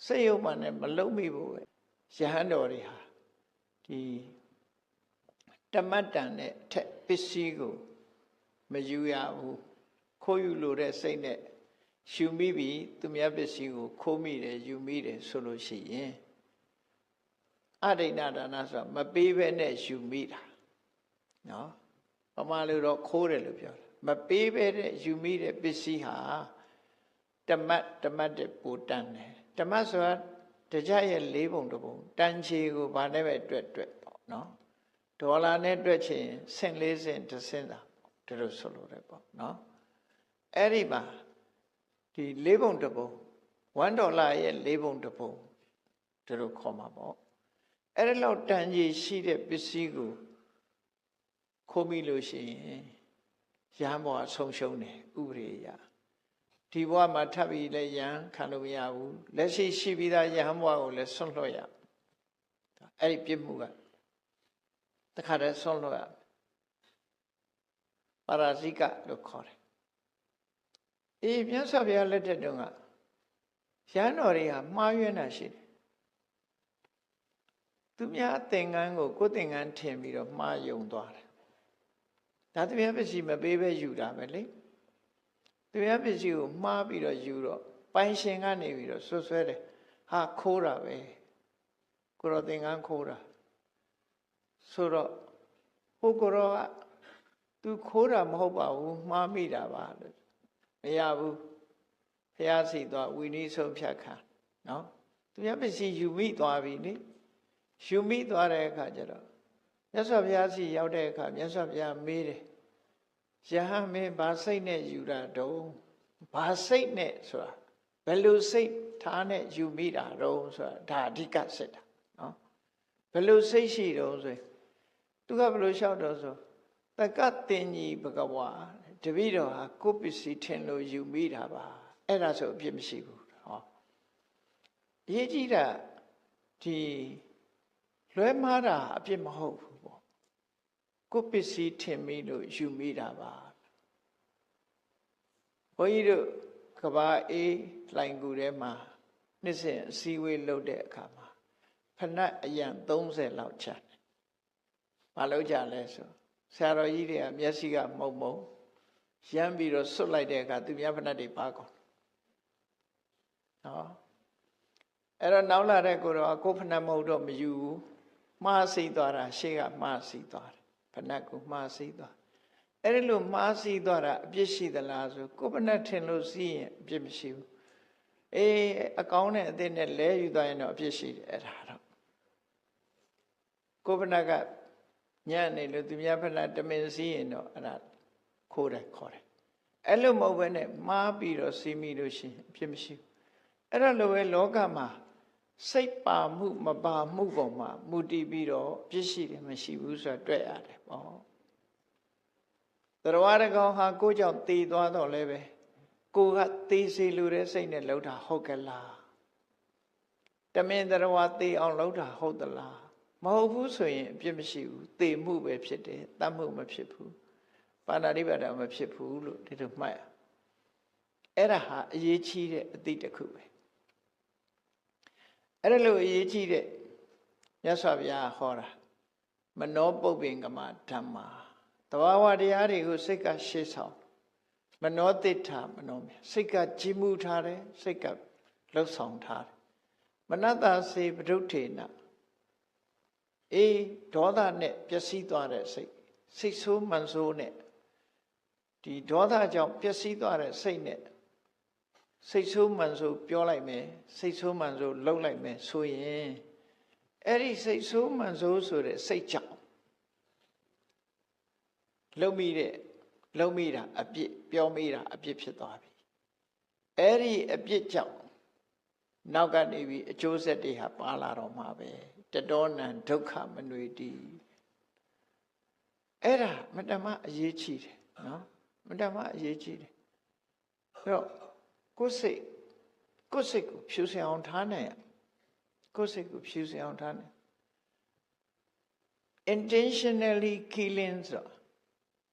စိတ်ယုတ်မှနဲ့မလုံးမိဘူးပဲယဟန်တော်တွေဟာဒီတမတ္တန်နဲ့ထက်ပစ္စည်းကိုမယူရဘူးခိုးယူလို့တဲ့စိတ်နဲ့ယူမိပြီသူများပစ္စည်းကိုခိုးမိတယ်ယူမိတယ်ဆိုလို့ရှိရင်အဒိဏဒါနဆိုတာမပေးဘဲနဲ့ယူမိတာနော်ပမာလို့တော့ခိုးတယ်လို့ပြောတယ်မပေးဘဲနဲ့ယူမိတဲ့ပစ္စည်းဟာတမတ်တဲ့ပူတန်တယ်တမတ်ဆိုတာတရားရဲ့၄ပုံတစ်ပုံတန်ချေကိုဗာနဲ့ပဲတွက်ပေါ့နော်ဒေါ်လာနဲ့တွက်ချင်ဆင့်၄ဆင့်တစ်ဆင့်သာဒီလိုဆိုလို့ရတယ်ပေါ့နော်အဲ့ဒီမှာဒီ၄ပုံတစ်ပုံ$1ရဲ့၄ပုံတစ်ပုံဒီလိုခေါ်မှာပေါ့အဲ့ဒီလောက်တန်ကြီးရှိတဲ့ပစ္စည်းကိုခိုးမိလို့ရှိရင်ရဟန်းဘဝဆုံးရှုံးတယ်ဥပရိယဒီဘဝမှာထပ်ပြီးလည်းယဟန်ခံလို့မရဘူးလက်ရှိရှိပြီးသားယဟန်ဘဝကိုလည်းဆွန့်လွှတ်ရအဲ့ဒီပြစ်မှုကတခါတည်းဆွန့်လွှတ်ရပါရာဇိကလို့ခေါ်တယ်အေးမြတ်စွာဘုရားလက်ထက်တုန်းက ရဟန်းတော်တွေဟာမှားယွင်းတာရှိတယ်သူများသင်္ကန်းကိုကိုယ်သင်္ကန်းထင်ပြီးတော့မှားယုံသွားတယ်ဒါသူများပစ္စည်းမပေးပဲယူတာပဲလေသူများပစ္စည်းကိုမှားပြီးတော့ယူတော့ပိုင်ရှင်ကနေပြီးတော့ဆွဆွဲတယ်ဟာခိုးတာပဲကိုရောသင်္ကန်းခိုးတာဆိုတော့ဟိုကိုရောကသူခိုးတာမဟုတ်ပါဘူးမှားမိတာပါလို့မရဘူးဘုရားစီသွားဝီနည်းဆုံးဖြတ်ခံနော်သူများပစ္စည်းယူမိသွားပြီနိယူမိသွားတဲ့အခါကျတော့မြတ်စွာဘုရားစီရောက်တဲ့အခါမြတ်စွာဘုရားမေးတယ်ယဟန်မင်းဘာစိတ်နဲ့ယူတာတုံးဘာစိတ်နဲ့ဆိုတာဘယ်လိုစိတ်ထားနဲ့ယူမိတာတုံးဆိုတာဒါအဓိကစစ်တာနော်ဘယ်လိုစိတ်ရှိတုံးဆိုရင်သူကဘယ်လိုလျှောက်တော့ဆိုတက္ကတင်ကြီးဘဂဝါတပည့်တော်ဟာကိုယ်ပစ္စည်းထင်လို့ယူမိတာပါအဲ့ဒါဆိုအပြစ်မရှိဘူးဟောအရေးကြီးတာဒီလွဲမှားတာအပြစ်မဟုတ်ဘူးပေါ့ကိုယ်ပစ္စည်းထင်မိလို့ယူမိတာပါဘုန်းကြီးတို့ကဘာအေးလိုင်ကူထဲမှာနှစ်စဉ်အစည်းအဝေးလုပ်တဲ့အခါမှာဖဏတ်အရန်30လောက်ချတယ်မလုပ်ကြလဲဆိုဆရာတော်ကြီးတွေကမျက်စိကမှုံမှုံရမ်းပြီးတော့ဆွတ်လိုက်တဲ့အခါသူများဖဏတ်တွေပါကုန်နော်အဲ့တော့နောက်လာတဲ့ကိုတော့ကိုဖဏတ်မဟုတ်တော့မယူဘူးမှားစိသွားတာရှေ့ကမှားစိသွားတယ်ဖဏတ်ကိုမှားစိသွားအဲ့ဒီလိုမှားစိသွားတာအပြစ်ရှိသလားဆိုကိုဖဏတ်ထင်လို့စီးရင်အပြစ်မရှိဘူးအေးအကောင်းနဲ့အသစ်နဲ့လဲယူသွားရင်တော့အပြစ်ရှိတယ်အဲ့ဒါတော့ကိုဖဏတ်ကညံ့နေလို့သူများဖဏတ်တမင်စီးရင်တော့အဲ့ဒါခိုးတယ်ခေါ်တယ်အဲ့လိုမဟုတ်ဘဲနဲ့မှားပြီးတော့စီးမိလို့ရှိရင်အပြစ်မရှိဘူးအဲ့ဒါလိုပဲလောကမှာစိတ်ပါမှုမပါမှုပေါ်မှာမူတည်ပြီးတော့ပြစ်ရှိတယ်မရှိဘူးဆိုတာတွေ့ရတယ်ပေါ့တရားရကောင်ဟာကိုကြောင့်တည်သွားတော့လည်းပဲကိုကတည်စီလူတဲ့စိတ်နဲ့လှုပ်တာဟုတ်ကလားတမင်တရားတည်အောင်လှုပ်တာဟုတ်သလားမဟုတ်ဘူးဆိုရင်အပြစ်မရှိဘူးတည်မှုပဲဖြစ်တယ်တတ်မှုမဖြစ်ဘူးပါဏာတိပါဒမဖြစ်ဘူးလို့ဒီလိုမှတ်ရအဲ့ဒါဟာအရေးကြီးတဲ့အသည့်တစ်ခုပဲအဲ့ဒါလို့အရေးကြီးတဲ့မြတ်စွာဘုရားဟောတာမနောပုပ္ပင်္ဂမဓမ္မာတဘာဝတရားတွေကိုစိတ်ကရှေ့ဆောင်မနောတိဋ္ဌမနောမြစိတ်ကကြည်မှုထားတယ်စိတ်ကလှုပ်ဆောင်ထားတယ်မနတစေပဒုဋ္ဌေနအေးဒေါသနဲ့ပျက်စီးသွားတဲ့စိတ်ဆိုးမှန်ဆိုးနဲ့ဒီဒေါသကြောင့်ပျက်စီးသွားတဲ့စိတ်နဲ့စိတ်ဆိုးမှန်ဆိုးပြောလိုက်မယ်စိတ်ဆိုးမှန်ဆိုးလှုပ်လိုက်မယ်ဆိုရင်အဲ့ဒီစိတ်ဆိုးမှန်ဆိုးဆိုတဲ့စိတ်ကြောင့်လှုပ်မိတာအပြစ်ပြောမိတာအပြစ်ဖြစ်သွားပြီအဲ့ဒီအပြစ်ကြောင့်နောက်ကနေပြီးအကျိုးဆက်တွေဟာပါလာတော့မှာပဲတတောနံဒုက္ခမနွေတိအဲ့ဒါမတ္တမအရေးကြီးတယ်နော်မတ္တမအရေးကြီးတယ်အဲ့တော့ကိုယ်စိတ်ကိုဖြူစင်အောင်ထားနိုင်ကိုယ်စိတ်ကိုဖြူစင်အောင်ထားနိုင် intentionally killing ဆို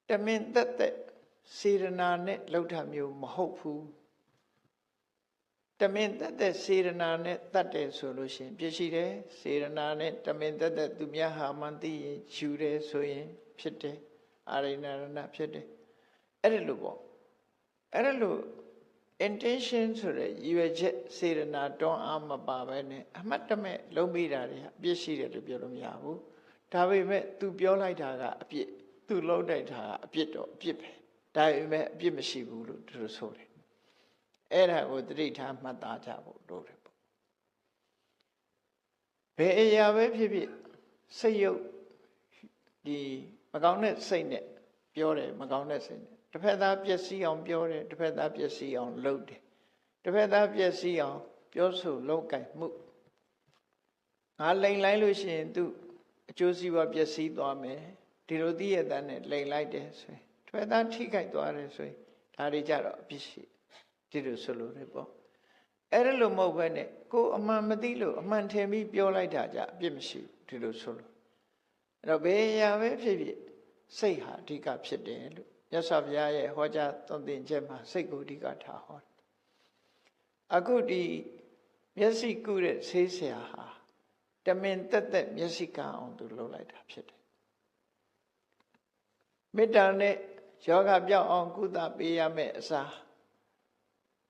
တမင်သက်သက်စေရနာနဲ့လှုပ်တာမျိုးမဟုတ်ဘူးတမင်သက်သက်စေရနာနဲ့တတ်တယ်ဆိုလို့ရှိရင်ပြည့်ရှိတယ်စေရနာနဲ့တမင်သက်သက်သူများဟာမှန်သိရင်ယူတယ်ဆိုရင်ဖြစ်တယ်အာရိဏရဏဖြစ်တယ်အဲ့ဒါလို့ပေါ့အဲ့ဒါလို့ intention ဆိုတဲ့ရည်ရွယ်ချက်စေရနာတွန်းအားမပါဘဲနဲ့အမှတ်တမဲ့လုံးမိတာတွေအပြစ်ရှိတယ်လို့ပြောလို့မရဘူးဒါပေမဲ့ तू ပြောလိုက်တာကအပြစ် तू လုပ်လိုက်တာကအပြစ်တော့အပြစ်ပဲဒါပေမဲ့အပြစ်မရှိဘူးလို့သူတို့ဆိုတယ်အဲ့ဒါကိုသတိထားမှတ်သားကြဖို့လိုတယ်ပေါ့ဘယ်အရာပဲဖြစ်ဖြစ်စိတ်ယုတ်ဒီမကောင်းတဲ့စိတ်နဲ့ပြောတယ်မကောင်းတဲ့စိတ်နဲ့တစ်ဖက်သားပျက်စီးအောင်ပြောတယ်တစ်ဖက်သားပျက်စီးအောင်လုပ်တယ်တစ်ဖက်သားပျက်စီးအောင်ပြောဆိုလုပ်ကင်မှုငါလိန်လိုက်လို့ရှိရင်သူအကျိုးစီးပွားပျက်စီးသွားမယ်ဒီလိုသိရတဲ့နဲ့လိန်လိုက်တယ်ဆိုရင်တစ်ဖက်သားထိခိုက်သွားတယ်ဆိုရင်ဒါတွေကြတော့အပြစ်ရှိဒီလိုဆိုလို့ရပေါ့အဲ့ဒါလိုမဟုတ်ဘဲနဲ့ကိုအမှန်မသိလို့အမှန်ထင်ပြီးပြောလိုက်တာကြအပြစ်မရှိဘူးဒီလိုဆိုလို့အဲ့တော့ဘယ်အရာပဲဖြစ်ဖြစ်စိတ်ဟာအဓိကဖြစ်တယ်လို့မြတ်စွာဘုရားရဲ့ဟောကြားသွန်သင်ချက်မှာစိတ်ကိုအဓိကထားဟောအခုဒီ မျက်စိကုတဲ့ဆေးဆရာဟာတမင်တက်တက်မျက်စိကန်းအောင်သူလုပ်လိုက်တာဖြစ်တယ်မေတ္တာနဲ့ယောဂပြောက်အောင်ကုသပေးရမယ့်အစား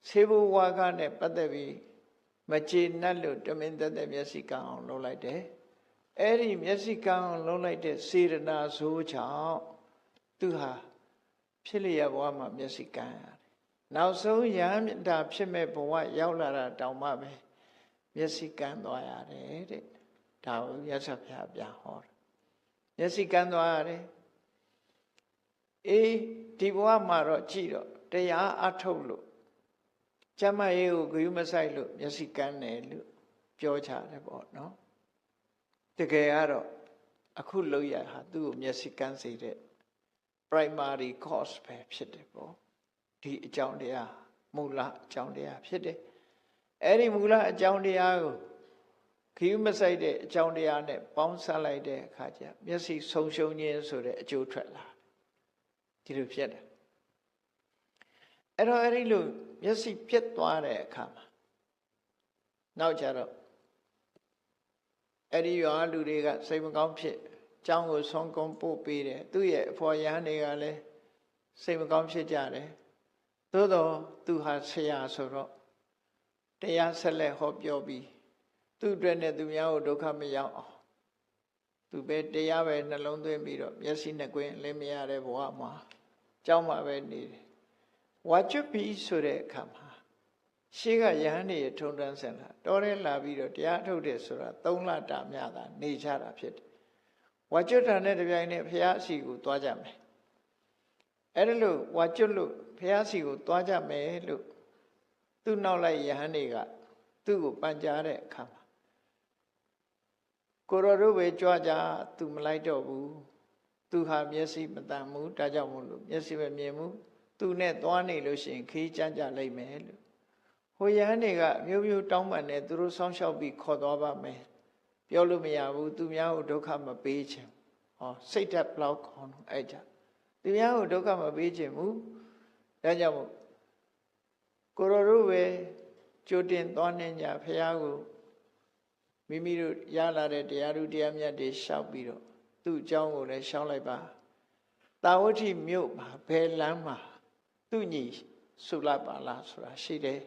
ဆေးဘဝါကနဲ့ပတ်သက်ပြီးမကျေနပ်လို့တမင်တက်တက်မျက်စိကန်းအောင်လုပ်လိုက်တယ်အဲ့ဒီမျက်စိကန်းအောင်လုပ်လိုက်တဲ့စေတနာဆိုးကြောင့်သူဟာဖြစ်လျက်ဘဝမှာမျက်စိကန်းရတယ်နောက်ဆုံးရဟန္တာဖြစ်မဲ့ဘဝရောက်လာတာတောင်မှပဲမျက်စိကန်းသွားရတယ်တဲ့ဒါကိုမြတ်စွာဘုရားပြန်ဟောတာမျက်စိကန်းသွားရတယ်အေးဒီဘဝမှာတော့ကြည့်တော့တရားအထုတ်လို့ကျမ်းမာရေးကိုဂရုမစိုက်လို့မျက်စိကန်းတယ်လို့ပြောကြတယ်ပေါ့နော်တကယ်ကတော့အခုလောက်ရဟာသူ့ကိုမျက်စိကန်းစေတဲ့ primary cause ပဲဖြစ်တယ်ပေါ့ဒီအကြောင်းတရားမူလအကြောင်းတရားဖြစ်တယ်အဲ့ဒီမူလအကြောင်းတရားကိုခရီးမဆိုင်တဲ့အကြောင်းတရားနဲ့ပေါင်းစပ်လိုက်တဲ့အခါကျမျက်စိဆုံးရှုံးခြင်းဆိုတဲ့အကျိုးထွက်လာဒီလိုဖြစ်တယ်အဲ့တော့အဲ့ဒီလိုမျက်စိပြတ်သွားတဲ့အခါမှာနောက်ကြတော့အဲ့ဒီရွာလူတွေကစိတ်မကောင်းဖြစ်ကျောင်းကိုဆုံးကုန်းပို့ပေးတယ်သူ့ရဲ့အဖော်ရဟန်းတွေကလည်းစိတ်မကောင်းဖြစ်ကြတယ်သို့တော့သူဟာဆရာဆိုတော့တရားဆက်လက်ဟောပြောပြီးသူ့အတွက်နဲ့သူများကိုဒုက္ခမရောက်အောင်သူပဲတရားပဲနှလုံးသွင်းပြီးတော့မျက်စိနှစ်ကွင်းလည်းမရတဲ့ဘဝမှာကျောင်းမှာပဲနေတယ်ဝါကျွတ်ပြီးဆိုတဲ့အခါမှာရှေးကယဟန်တွေထုံတန်းဆင်လာတော်ရဲလာပြီးတော့တရားထုတ်တယ်ဆိုတာ3လတာမြတာနေကြတာဖြစ်တယ်ဝါကျွတ်တာနဲ့တပြိုင်နက်ဘုရားအစီကိုသွားကြမယ်အဲ့ဒါလို့ဝါကျွတ်လို့ဘုရားအစီကိုသွားကြမယ်လို့သူ့နောက်လိုက်ယဟန်တွေကသူ့ကိုပန်ကြားတဲ့အခါမှာကိုရောတို့ပဲကြွကြသူမလိုက်တော့ဘူးသူဟာမျက်စိမတန်ဘူးဒါကြောင့်မို့လို့မျက်စိမမြင်ဘူးသူနဲ့သွားနေလို့ရှိရင်ခီးကြမ်းကြလိုက်မယ်လို့ဟိုယဟန်တွေကအမျိုးမျိုးတောင်းပန်နေသူတို့ဆောင်းလျှောက်ပြီးခေါ်သွားပါမယ်ပြောလို့မရဘူးသူများကိုဒုက္ခမပေးချင်ဟောစိတ်ဓာတ်ဘလောက်ကောင်းတော့အဲ့ကြသူများကိုဒုက္ခမပေးချင်ဘူးဒါကြောင့်မို့ကိုရောတို့ပဲကြိုတင်သွားနေကြဖះကိုမိမိတို့ရလာတဲ့တရားဓုတရားမြတ်တွေရှောက်ပြီးတော့သူ့အကြောင်းကိုလည်းရှောက်လိုက်ပါတာဝတိမြို့မှာဘယ်လမ်းမှာသူ့ညီဆုလပါလားဆိုတာရှိတယ်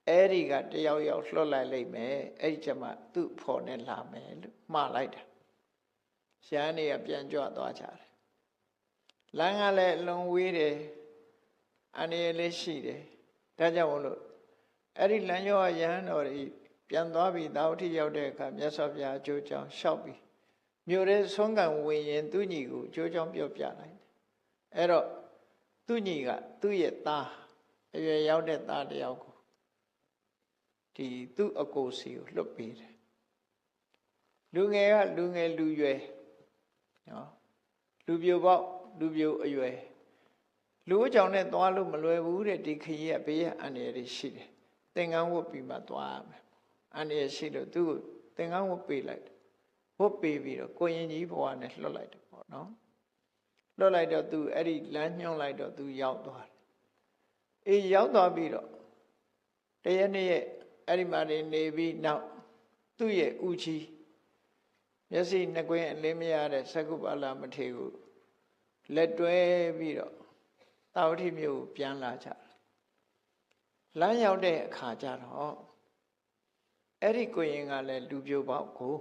အဲ့ဒီကတယောက်ယောက်လွှတ်လိုက်လိမ့်မယ်အဲ့ဒီကျမှသူ့ဖော်နဲ့လာမယ်လို့မှားလိုက်တာရဟန်းတွေကပြန်ကြွသွားကြတယ်လမ်းကလည်းအလွန်ဝေးတယ်အန္တရာယ်လေးရှိတယ်ဒါကြောင့်မို့လို့အဲ့ဒီလမ်းကျောရဟန်းတော်တွေပြန်သွားပြီးသာဝတိရောက်တဲ့အခါမြတ်စွာဘုရားအကျိုးကြောင့်လျှောက်ပြီးမြို့ရဲဆုံးကံဝင်ရင်သူ့ညီကိုအကျိုးကြောင့်ပြောပြလိုက်တယ်အဲ့တော့သူ့ညီကသူ့ရဲ့သားအရွယ်ရောက်တဲ့သားတယောက်ကိုဒီသူ့အကိုစီကိုလွတ်ပေးတယ်လူငယ်ကလူငယ်လူရွယ်နော်လူပြိုပေါက်လူပြိုအရွယ်လူအကြောင်းနဲ့သွားလို့မလွယ်ဘူးတဲ့ဒီခရီးကဘေးရအန္တရာယ်ရှိတယ်သင်္ကန်းဝတ်ပြီးမှသွားရမယ်အန္တရာယ်ရှိလို့သူ့ကိုသင်္ကန်းဝတ်ပေးလိုက်တယ်ဝတ်ပေးပြီးတော့ကိုရင်ကြီးဘဝနဲ့လွတ်လိုက်တယ်ပေါ့နော်လွတ်လိုက်တော့သူအဲ့ဒီလမ်းညွှန်လိုက်တော့သူရောက်သွားတယ်အေးရောက်သွားပြီးတော့တရက်နေ့ရဲ့အဲ့ဒီမှာနေပြီးနောက်သူ့ရဲ့ဥချီမျက်စိနှစ်ကွင်းအလင်းမရတဲ့သက္ကုပါဠမထေကိုလက်တွဲပြီးတော့သာဝတိမြို့ကိုပြန်လာကြတယ်လမ်းရောက်တဲ့အခါကျတော့အဲ့ဒီကိုရင်ကလည်းလူပြိုပေါက်ကို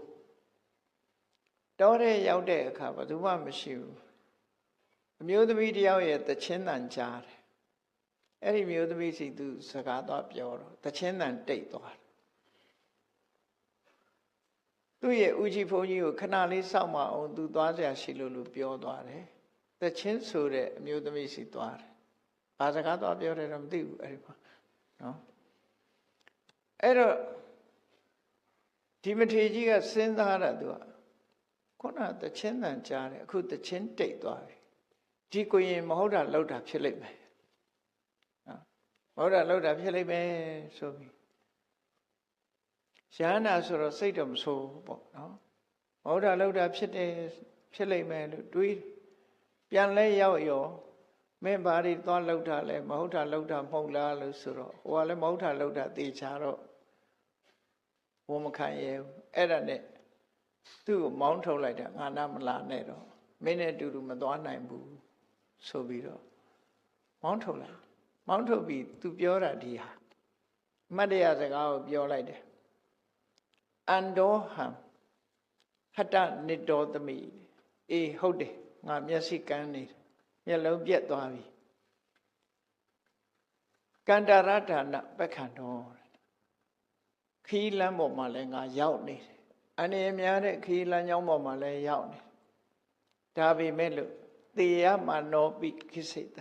တောထဲရောက်တဲ့အခါဘယ်သူမှမရှိဘူးအမျိုးသမီးတယောက်ရဲ့တချင်းတန်ကြားတယ်အဲ့ဒီမျိုးသမီးစီသူစကားတော့ပြောတော့တချင်းတန်တိတ်သွားတယ်သူ့ရဲ့ဦးကြီးဘုန်းကြီးကိုခဏလေးစောင့်မအောင်သူသွားเสียရှိလို့ပြောသွားတယ်တချင်းဆိုတဲ့အမျိုးသမီးစီသွားတယ်ဘာစကားတော့ပြောတယ်တော့မသိဘူးအဲ့ဒီမှာနော်အဲ့တော့ဒီမထေကြီးကစဉ်းစားတာသူကခုနတချင်းတန်ကြားတယ်အခုတချင်းတိတ်သွားပြီဒီကိုရင်မဟုတ်တာလောက်တာဖြစ်လိမ့်မယ်မဟုတ်တာလောက်တာဖြစ်လိမ့်မယ်ဆိုပြီးရဟန္တာဆိုတော့စိတ်တော့မဆိုးဘူးပေါ့နော်မဟုတ်တာလောက်တာဖြစ်လိမ့်မယ်လို့တွေးပြန်လဲရောက်ရောမင်းဘာတွေသွားလောက်တာလဲမဟုတ်တာလောက်တာမဟုတ်လားလို့ဆိုတော့ဟိုကလည်းမဟုတ်တာလောက်တာသေချာတော့ ဝန်မခံရဘူးအဲ့ဒါနဲ့သူ့ကိုမောင်းထုတ်လိုက်တာငါနာမလာနဲ့တော့မင်းနဲ့အတူတူမသွားနိုင်ဘူးဆိုပြီးတော့မောင်းထုတ်လိုက်မောင်းထုတ်ပြီးသူပြောတာဒီဟာမတ္တရစကားကိုပြောလိုက်တယ်အန္တောဟံဟတ္တနိတောသမိအေးဟုတ်တယ်ငါမျက်စိကန်းနေတယ်မျက်လုံးပြက်သွားပြီကန္တာရဌာနပက္ခန္တောခီးလမ်းပေါ်မှာလည်းငါရောက်နေတယ်အနေများတဲ့ခီးလမ်းကြောင်းပေါ်မှာလည်းရောက်နေဒါပေမဲ့လို့တေယမနောပိခိစိတ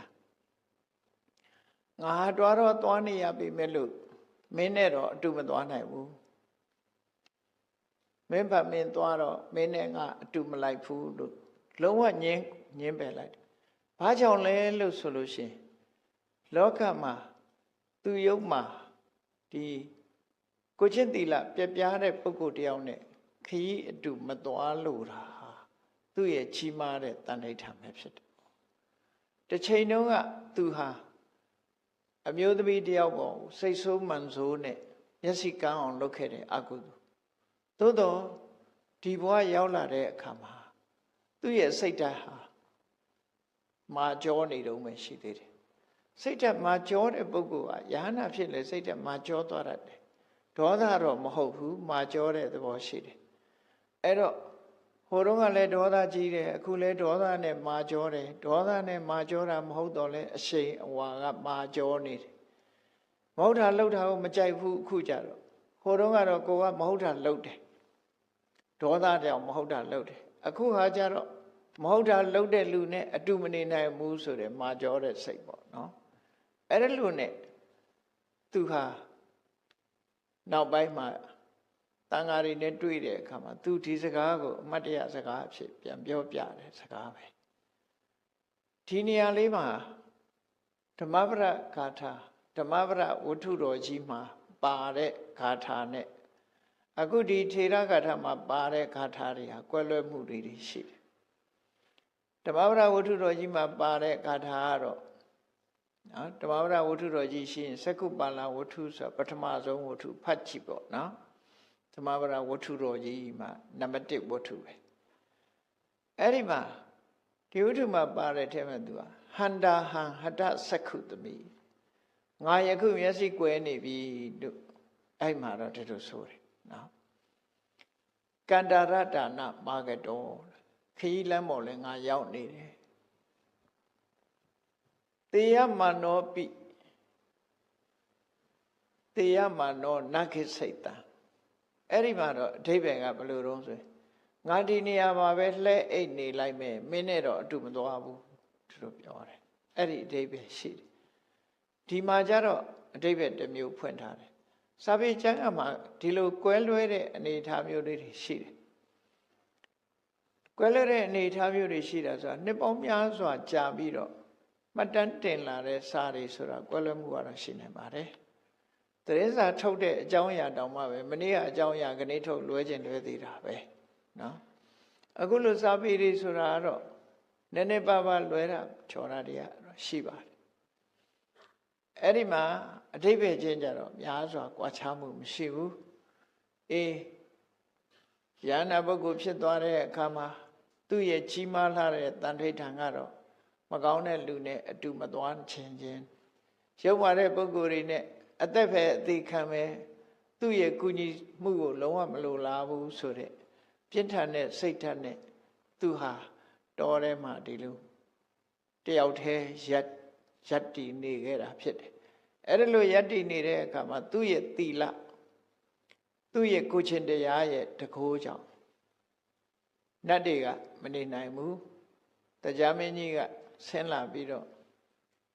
ငါတော့သွားနေရပြီမဲ့လို့မင်းနဲ့တော့အတူမသွားနိုင်ဘူးမင်းဘာမင်းသွားတော့မင်းနဲ့ငါအတူမလိုက်ဘူးလို့လုံးဝညင်းပယ်လိုက်ဘာကြောင့်လဲလို့ဆိုလို့ရှိရင်လောကမှာသူယုတ်မှာဒီကိုချင်းတီလာပြပြားတဲ့ပုဂ္ဂိုလ်တယောက်နဲ့ခရီးအတူမသွားလို့တာသူ့ရဲ့ကြီးမားတဲ့တဏှိဌာန်ပဲဖြစ်တယ်တစ်ချိန်တုန်းကသူဟာအမျိုးသမီးတယောက်ပေါ်စိတ်ဆိုးမှန်ဆိုးနဲ့မျက်စိကန်းအောင်လုပ်ခဲ့တဲ့အကုသိုလ်သို့တော့ဒီဘဝရောက်လာတဲ့အခါမှာသူ့ရဲ့စိတ်ဓာတ်ဟာမာကြောနေတော့မှရှိသေးတယ်စိတ်ဓာတ်မာကြောတဲ့ပုဂ္ဂိုလ်ကယ ahanan ဖြစ်လေစိတ်ဓာတ်မာကြောသွားတတ်တယ်ဒေါသတော့မဟုတ်ဘူးမာကြောတဲ့သဘောရှိတယ်အဲ့တော့ဟိုတုန်းကလည်းဒေါသကြီးတယ်အခုလည်းဒေါသနဲ့မာကြောတယ်ဒေါသနဲ့မာကြောတာမဟုတ်တော့လဲအရှိန်အဝါကမာကြောနေတယ်မဟုတ်တာလှုပ်တာကိုမကြိုက်ဘူးအခုကြတော့ဟိုတုန်းကတော့ကိုကမဟုတ်တာလှုပ်တယ်ဒေါသကြောင့်မဟုတ်တာလှုပ်တယ်အခုဟာကြတော့မဟုတ်တာလှုပ်တဲ့လူနဲ့အတူမနေနိုင်ဘူးဆိုတဲ့မာကြောတဲ့စိတ်ပေါ့နော်အဲ့ဒါလို့နဲ့သူဟာနောက်ပိုင်းမှာတန်ဃာတွေနဲ့တွေ့တဲ့အခါမှာသူဒီစကားကိုအမတ်တရစကားအဖြစ်ပြန်ပြောပြတယ်စကားပဲဒီနေရာလေးမှာဓမ္မပဒဂါထာဓမ္မပဒဝတ္ထုတော်ကြီးမှာပါတဲ့ဂါထာနဲ့အခုဒီထေရဂါထာမှာပါတဲ့ဂါထာတွေဟာကွဲလွဲမှုတွေရှိတယ်ဓမ္မပဒဝတ္ထုတော်ကြီးမှာပါတဲ့ဂါထာကတော့နော်ဓမ္မပဒဝတ္ထုတော်ကြီးရှိရင်သက္ကုပါဠဝတ္ထုဆိုပထမဆုံးဝတ္ထုဖတ်ကြည့်ပေါ့နော်ဓမ္မပဒဝတ္ထုတော်ကြီးမှာနံပါတ်1ဝတ္ထုပဲအဲ့ဒီမှာဒီဝတ္ထုမှာပါတဲ့ထဲမှာသူကဟန္တာဟံဟတသက္ခုတမိငါယခုမျက်စိကွယ်နေပြီလို့အဲ့မှာတော့ဒီလိုဆိုတယ်နော်ကန္တာရတနာမာကတောခရီးလမ်းပေါ်လဲငါရောက်နေတယ်တေယမနောပိတေယမနောနခိစိတ်တံအဲ့ဒီမှာတော့အဓိပ္ပာယ်ကဘယ်လိုတုံးဆိုရင်ငါဒီနေရာမှာပဲလှဲအိတ်နေလိုက်မယ်မင်းနဲ့တော့အတူမသွားဘူးသူတို့ပြောတယ်အဲ့ဒီအဓိပ္ပာယ်ရှိတယ်ဒီမှာကျတော့အဓိပ္ပာယ်တစ်မျိုးဖွင့်ထားတယ်စာပေကျမ်းကမှာဒီလိုကွဲလွဲတဲ့အနေအထားမျိုးတွေရှိတယ်ကွဲလွဲတဲ့အနေအထားမျိုးတွေရှိတာဆိုတာနှစ်ပေါင်းများစွာကြာပြီးတော့မှတ်တမ်းတင်လာတဲ့စာတွေဆိုတာကွဲလွဲမှုကတော့ရှိနေပါတယ်တရေစာထုတ်တဲ့အကြောင်းအရာတောင်မှပဲမနေ့ကအကြောင်းအရာကနေထုတ်လွဲခြင်းလွဲသေးတာပဲနော်အခုလိုစာပေတွေဆိုတာကတော့နည်းနည်းပါးပါးလွဲတာချော်တာတွေကတော့ရှိပါတယ်အဲ့ဒီမှာအဓိပ္ပာယ်ချင်းကြတော့များစွာကွာခြားမှုမရှိဘူးအေးယန္နာပုဂ္ဂိုလ်ဖြစ်သွားတဲ့အခါမှာသူ့ရဲ့ကြီးမားလာတဲ့တန်ထိတ်ထံကတော့မကောင်းတဲ့လူနဲ့အတူမသွားချင်းရုပ်ပါတဲ့ပုဂ္ဂိုလ်တွေနဲ့အသက်ပဲအသေးခံပဲသူ့ရဲ့ကုညီမှုကိုလုံးဝမလိုလားဘူးဆိုတဲ့ပြင်းထန်တဲ့စိတ်ဓာတ်နဲ့သူဟာတော်ထဲမှာဒီလိုတယောက်တည်းရပ်တည်နေခဲ့တာဖြစ်တယ်အဲ့ဒါလိုရပ်တည်နေတဲ့အခါမှာသူ့ရဲ့သီလသူ့ရဲ့ကိုချင်းတရားရဲ့တကိုးကြောင့်နတ်တွေကမနေနိုင်ဘူးတရားမင်းကြီးကဆင်းလာပြီးတော့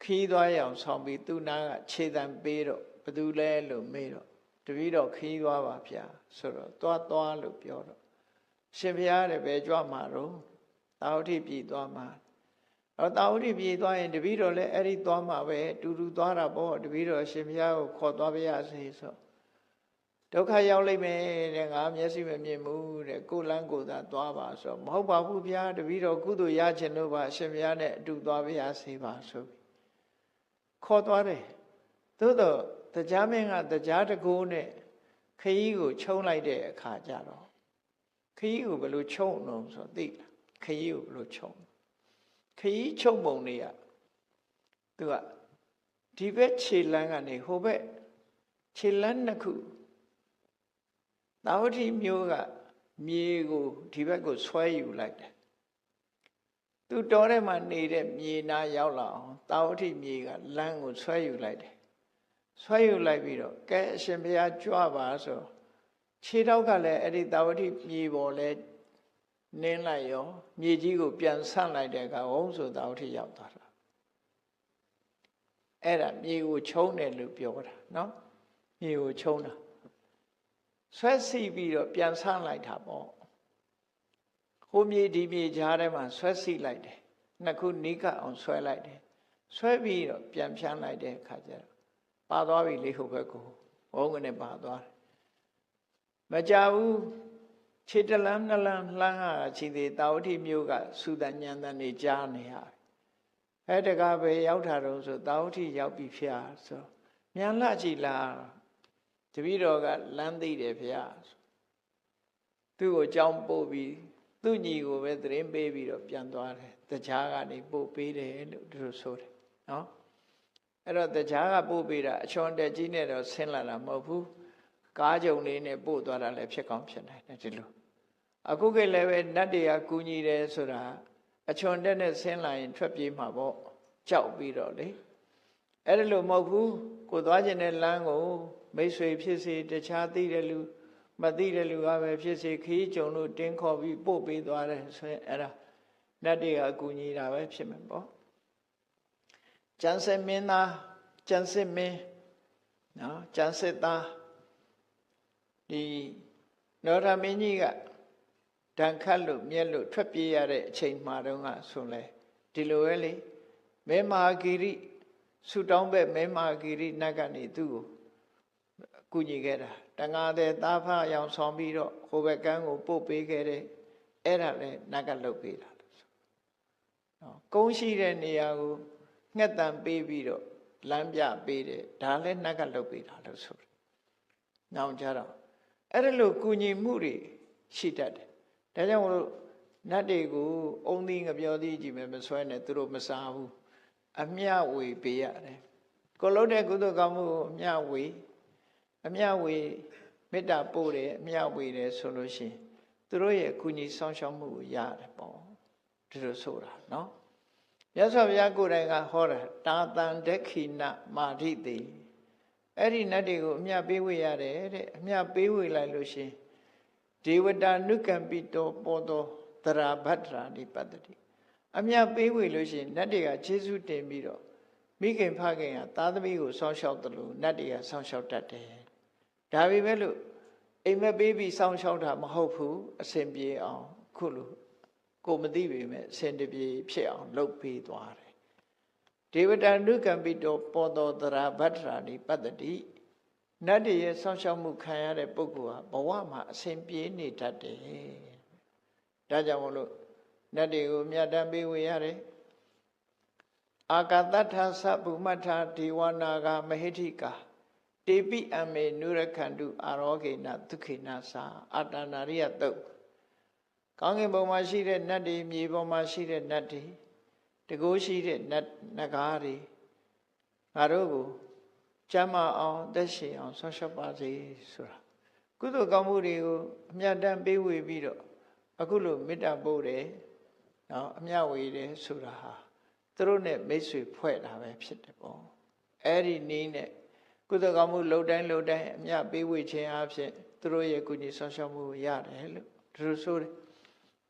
ခီးသွားရအောင်ဆောင်ပြီးသူ့နာကခြေတံပေးတော့ဘသူလဲလို့မေးတော့တပည့်တော်ခီးသွားပါဗျာဆိုတော့သွားလို့ပြောတော့ရှင်ဘုရားတဲ့ဘယ်ကြွမှာတော့တာဝတိပြည်သွားမှာတာဝတိပြည်သွားရင်တပည့်တော်လည်းအဲ့ဒီသွားမှာပဲတူတူသွားတာပေါ့တပည့်တော်ရှင်ဘုရားကိုခေါ်သွားပါရစေဆိုဒုက္ခရောက်လိမ့်မယ်တဲ့ငါမျက်စိမမြင်ဘူးတဲ့ကိုလန်းကိုသာသွားပါဆိုမဟုတ်ပါဘူးဗျာတပည့်တော်ကုသိုလ်ရခြင်းလို့ပါရှင်ဘုရားနဲ့အတူသွားပါရစေပါဆိုပြီးခေါ်သွားတယ်သို့တော့တရားမင်းကတရားတကူနဲ့ ခရီးကိုချုံလိုက်တဲ့အခါကျတော့ခရီးကိုဘယ်လိုချုံအောင်ဆိုသိလားခရီးကိုဘယ်လိုချုံခရီးချုံပုံတွေကသူကဒီဘက်ခြေလမ်းကနေဟိုဘက်ခြေလမ်းနှစ်ခုသာဝတိမျိုးကမြေကိုဒီဘက်ကိုဆွဲယူလိုက်တယ်သူတော်ထဲမှာနေတဲ့မြေနာရောက်လာအောင်သာဝတိမြေကလမ်းကိုဆွဲယူလိုက်တယ်ဆွဲယူလိုက်ပြီးတော့ကဲအရှင်ဘုရားကြွပါဆိုခြေထောက်ကလည်းအဲ့ဒီသာဝတိမြေပေါ်လဲနင်းလိုက်ရောမြေကြီးကိုပြန်ဆန့်လိုက်တဲ့အခါဝုန်းဆိုသာဝတိရောက်သွားတာအဲ့ဒါမြေကိုချုံတယ်လို့ပြောတာနော်မြေကိုချုံတာဆွဲစီပြီးတော့ပြန်ဆန့်လိုက်တာပေါ့ဟိုမြေဒီမြေကြားထဲမှာဆွဲစီလိုက်တယ်နှစ်ခုနီးကပ်အောင်ဆွဲလိုက်တယ်ဆွဲပြီးတော့ပြန်ဖြန်းလိုက်တဲ့အခါကျတော့ပါသွားပြီလေဟိုဘက်ကိုဝုန်းကနေပါသွားတယ်မကြဘူးခြေတလန်းနှလန်းလှမ်းရတာရှိသေးတာဝတိမျိုးကသုတညံတန်နေကြားနေရအဲ့တကားပဲရောက်တာတော့ဆိုတာဝတိရောက်ပြီဖျားဆိုမြန်လှကြည်လားတပည့်တော်ကလမ်းသိတယ်ဖျားသူ့ကိုကြောင်းပို့ပြီးသူ့ညီကိုပဲသတင်းပေးပြီးတော့ပြန်သွားတယ်တရားကနေပို့ပေးတယ်လို့သူတို့ဆိုတယ်နော်အဲ့တော့တရားကပို့ပေးတာအချွန်တက်ကြီးနဲ့တော့ဆင်းလာတာမဟုတ်ဘူးကားကြုံလေးနဲ့ပို့သွားတာလည်းဖြစ်ကောင်းဖြစ်နိုင်တယ်ဒီလိုအခုကလည်းပဲနတ်တွေကကူညီတယ်ဆိုတာအချွန်တက်နဲ့ဆင်းလာရင်ထွက်ပြေးမှာပေါ့ကြောက်ပြီးတော့လေအဲ့ဒါလို့မဟုတ်ဘူးကိုသွားခြင်းတဲ့လမ်းကိုမိတ်ဆွေဖြစ်စေတခြားသိတဲ့လူမသိတဲ့လူကပဲဖြစ်စေခီးကြုံလို့တင်းခေါ်ပြီးပို့ပေးသွားတယ်ဆိုရင်အဲ့ဒါနတ်တွေကအကူညီတာပဲဖြစ်မှာပေါ့ကျန်စစ်မင်းသားကျန်စစ်မင်းနော်ကျန်စစ်သားဒီနောရမင်းကြီးကဒဏ်ခတ်လို့မြက်လို့ထွက်ပြေးရတဲ့အချိန်မှတော့ကဆိုလဲဒီလိုပဲလေမဲမဟာဂိရိဆူတောင်းပဲမဲမဟာဂိရိနတ်ကနေသူ့ကိုကူညီခဲ့တာတန်ဃာတဲ့သားဖအယောင်ဆောင်ပြီးတော့ဟိုဘက်ကန်းကိုပို့ပေးခဲ့တယ်အဲ့ဒါလည်းနတ်ကလုပ်ပေးတာလို့ဆိုနော်ကုန်းရှိတဲ့နေရာကိုငှက်တံပေးပြီးတော့လမ်းပြပေးတယ်ဒါလည်းနတ်ကလုပ်ပေးတာလို့ဆိုတယ်နောက်ကြတော့အဲ့ဒါလို့ကူညီမှုတွေရှိတတ်တယ်ဒါကြောင့်မလို့နတ်တွေကိုအုံသီးငပြောသီးကြည့်မယ်မဆွဲနဲ့သူတို့မစားဘူးအမျှဝေပေးရတယ်ကိုလုံးတဲ့ကုသိုလ်ကောင်းမှုကိုအမျှဝေမေတ္တာပို့တယ်အမျှဝေတယ်ဆိုလို့ရှိရင်သူတို့ရဲ့ကုညီဆောင်ရှောက်မှုကိုရတယ်ပေါ့ဒီလိုဆိုတာနော်မြတ်စွာဘုရားကိုယ်တိုင်ကဟောတာတာတန်ဒက္ခိဏမာရိတိအဲ့ဒီနတ်တွေကိုအမျှပေးဝေရတယ်တဲ့အမျှပေးဝေလိုက်လို့ရှိရင်ဒေဝတာနုကံပိတောပောတောသရာဘတ္ထာနိပတ္တိအမျှပေးဝေလို့ရှိရင်နတ်တွေကကျေးဇူးတင်ပြီးတော့မိခင်ဖခင်ကသားသမီးကိုစောင့်ရှောက်တယ်လို့နတ်တွေကစောင့်ရှောက်တတ်တယ်ဒါပေမဲ့လို့အိမ်မက်ပေးပြီးစောင့်ရှောက်တာမဟုတ်ဘူးအစဉ်ပြေအောင်ခုလိုကိုမသိပေမဲ့အစဉ်တပြေဖြစ်အောင်လုပ်ပေးသွားတယ်ဒေဝတာနုကံပိတောပောတောသရာဘတ္ထာနိပတ္တိနတ်တွေရဲ့စောင့်ရှောက်မှုခံရတဲ့ပုဂ္ဂိုလ်ဟာဘဝမှာအစဉ်ပြေနေတတ်တယ်ဒါကြောင့်မို့လို့နတ်တွေကိုမြတ်တမ်းပေးဝေရတယ်အာကာသထသဗုမထဒေဝနာဂမဟိဋ္ဌိကာတေပိအမေနုရခန္တုအာရောဂေနဒုခေနသာအာတနာရိယတုတ်ကောင်းကင်ဘုံမှာရှိတဲ့နတ်တွေမြေပေါ်မှာရှိတဲ့နတ်တွေတကိုးရှိတဲ့နဂါးတွေငါတို့ကိုကျမ်းမာအောင်သက်ရှင်အောင်ဆောက်ရှောက်ပါစေဆိုတာကုသိုလ်ကောင်းမှုတွေကိုအမြတ်တမ်းပေးဝေပြီးတော့အခုလိုမေတ္တာပို့တယ်နော်အမျှဝေတယ်ဆိုတာဟာသူတို့နဲ့မိတ်ဆွေဖွဲ့တာပဲဖြစ်တယ်ပေါ့အဲ့ဒီနည်းနဲ့ကုသိုလ်ကောင်းမှုလှုပ်တိုင်းအမျှပေးဝေခြင်းအဖြစ်သူတို့ရဲ့ကုညီဆောင်ရှောက်မှုရတယ်လို့သူတို့ဆိုတယ်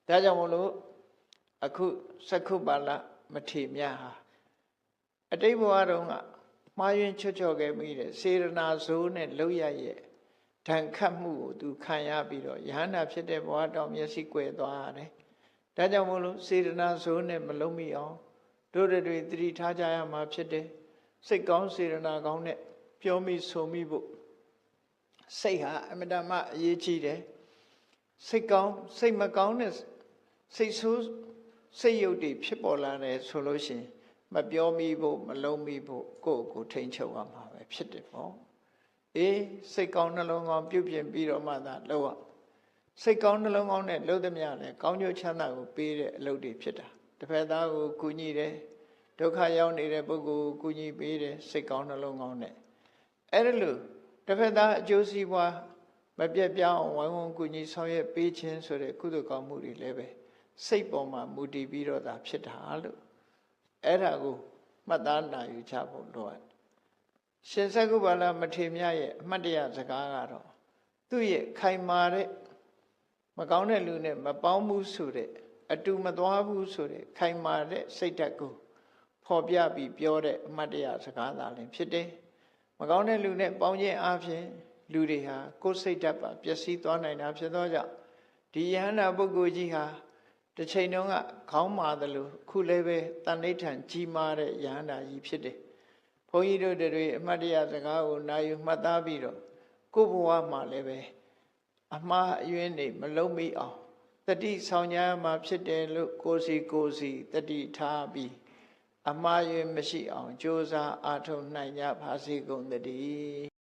ဒါကြောင့်မလို့အခုစက္ခုပါဠမထေမြတ်ဟာအတိတ်ဘဝတုန်းကမှားယွင်းချွတ်ချော်ခဲ့မိတဲ့စေရနာဇိုးနဲ့လောက်ရရဲ့ဒဏ်ခတ်မှုကိုသူခံရပြီးတော့ယဟန္တာဖြစ်တဲ့ဘဝတောင်မျက်စိကွယ်သွားရတယ်ဒါကြောင့်မလို့စေရနာဇိုးနဲ့မလုံးမိအောင်တို့တွေသတိထားကြရမှာဖြစ်တယ်စိတ်ကောင်းစေရနာကောင်းနဲ့ပြောမိဆိုမိဖို့စိတ်ဟာအမတမအရေးကြီးတယ်စိတ်ကောင်းစိတ်မကောင်းတဲ့စိတ်ဆိုးစိတ်ယုတ်တွေဖြစ်ပေါ်လာတယ်ဆိုလို့ရှိရင်မပြောမိဖို့မလုံးမိဖို့ကိုယ့်ကိုထိန်ချုပ်ရမှာပဲဖြစ်တယ်ပေါ့ အေးစိတ်ကောင်းနှလုံးကောင်းပြုပြင်ပြီးတော့မှသာလုပ်ရစိတ်ကောင်းနှလုံးကောင်းနဲ့လုပ်သမျှလဲကောင်းကျိုးချမ်းသာကိုပေးတဲ့အလုပ်တွေဖြစ်တာတစ်ဖက်သားကိုကူညီတယ်ဒုက္ခရောက်နေတဲ့ပုဂ္ဂိုလ်ကိုကူညီပေးတယ်စိတ်ကောင်းနှလုံးကောင်းနဲ့အဲ့ဒါလို့တစ်ဖက်သားအကျိုးစီးပွားမပြတ်ပြောင်းဝိုင်းဝန်းကူညီဆောင်ရွက်ပေးခြင်းဆိုတဲ့ကုသိုလ်ကောင်းမှုတွေလည်းပဲစိတ်ပေါ်မှာမူတည်ပြီးတော့သာဖြစ်တာလို့အဲ့ဒါကိုမှတ်သားနိုင်ယူချဖို့လိုအပ်ရှင်သက္ကုပါဠမထေရမြတ်ရဲ့အမှတ်တရစကားကတော့သူ့ရဲ့ခိုင်မာတဲ့မကောင်းတဲ့လူနဲ့မပေါင်းဘူးဆိုတဲ့အတူမသွားဘူးဆိုတဲ့ခိုင်မာတဲ့စိတ်ဓာတ်ကိုဖော်ပြပြီးပြောတဲ့အမှတ်တရစကားသာလည်းဖြစ်တယ်မကောင်းတဲ့လူနဲ့ပေါင်းခြင်းအပြင်လူတွေဟာကိုယ်စိတ်ဓာတ်ပါပျက်စီးသွားနိုင်တာဖြစ်သောကြောင့်ဒီယဟန္တာပုဂ္ဂိုလ်ကြီးဟာတစ်ချိန်တုန်းကခေါင်းမာတယ်လို့ခုလည်းပဲတဏှိဋ္ဌံကြီးမားတဲ့ယဟန္တာကြီးဖြစ်တယ်ဘုန်းကြီးတို့တွေအမှတ်တရစကားကိုနာယူမှတ်သားပြီးတော့ကိုယ့်ဘဝမှာလည်းပဲအမှားအယွင်းတွေမလုံးမိအောင်တတိဆောင်ညာမှာဖြစ်တယ်လို့ကိုစီတတိထားပြီးအမှားယွင်းမရှိအောင်ကြိုးစားအားထုတ်နိုင်ကြပါစေကုန်သတည်း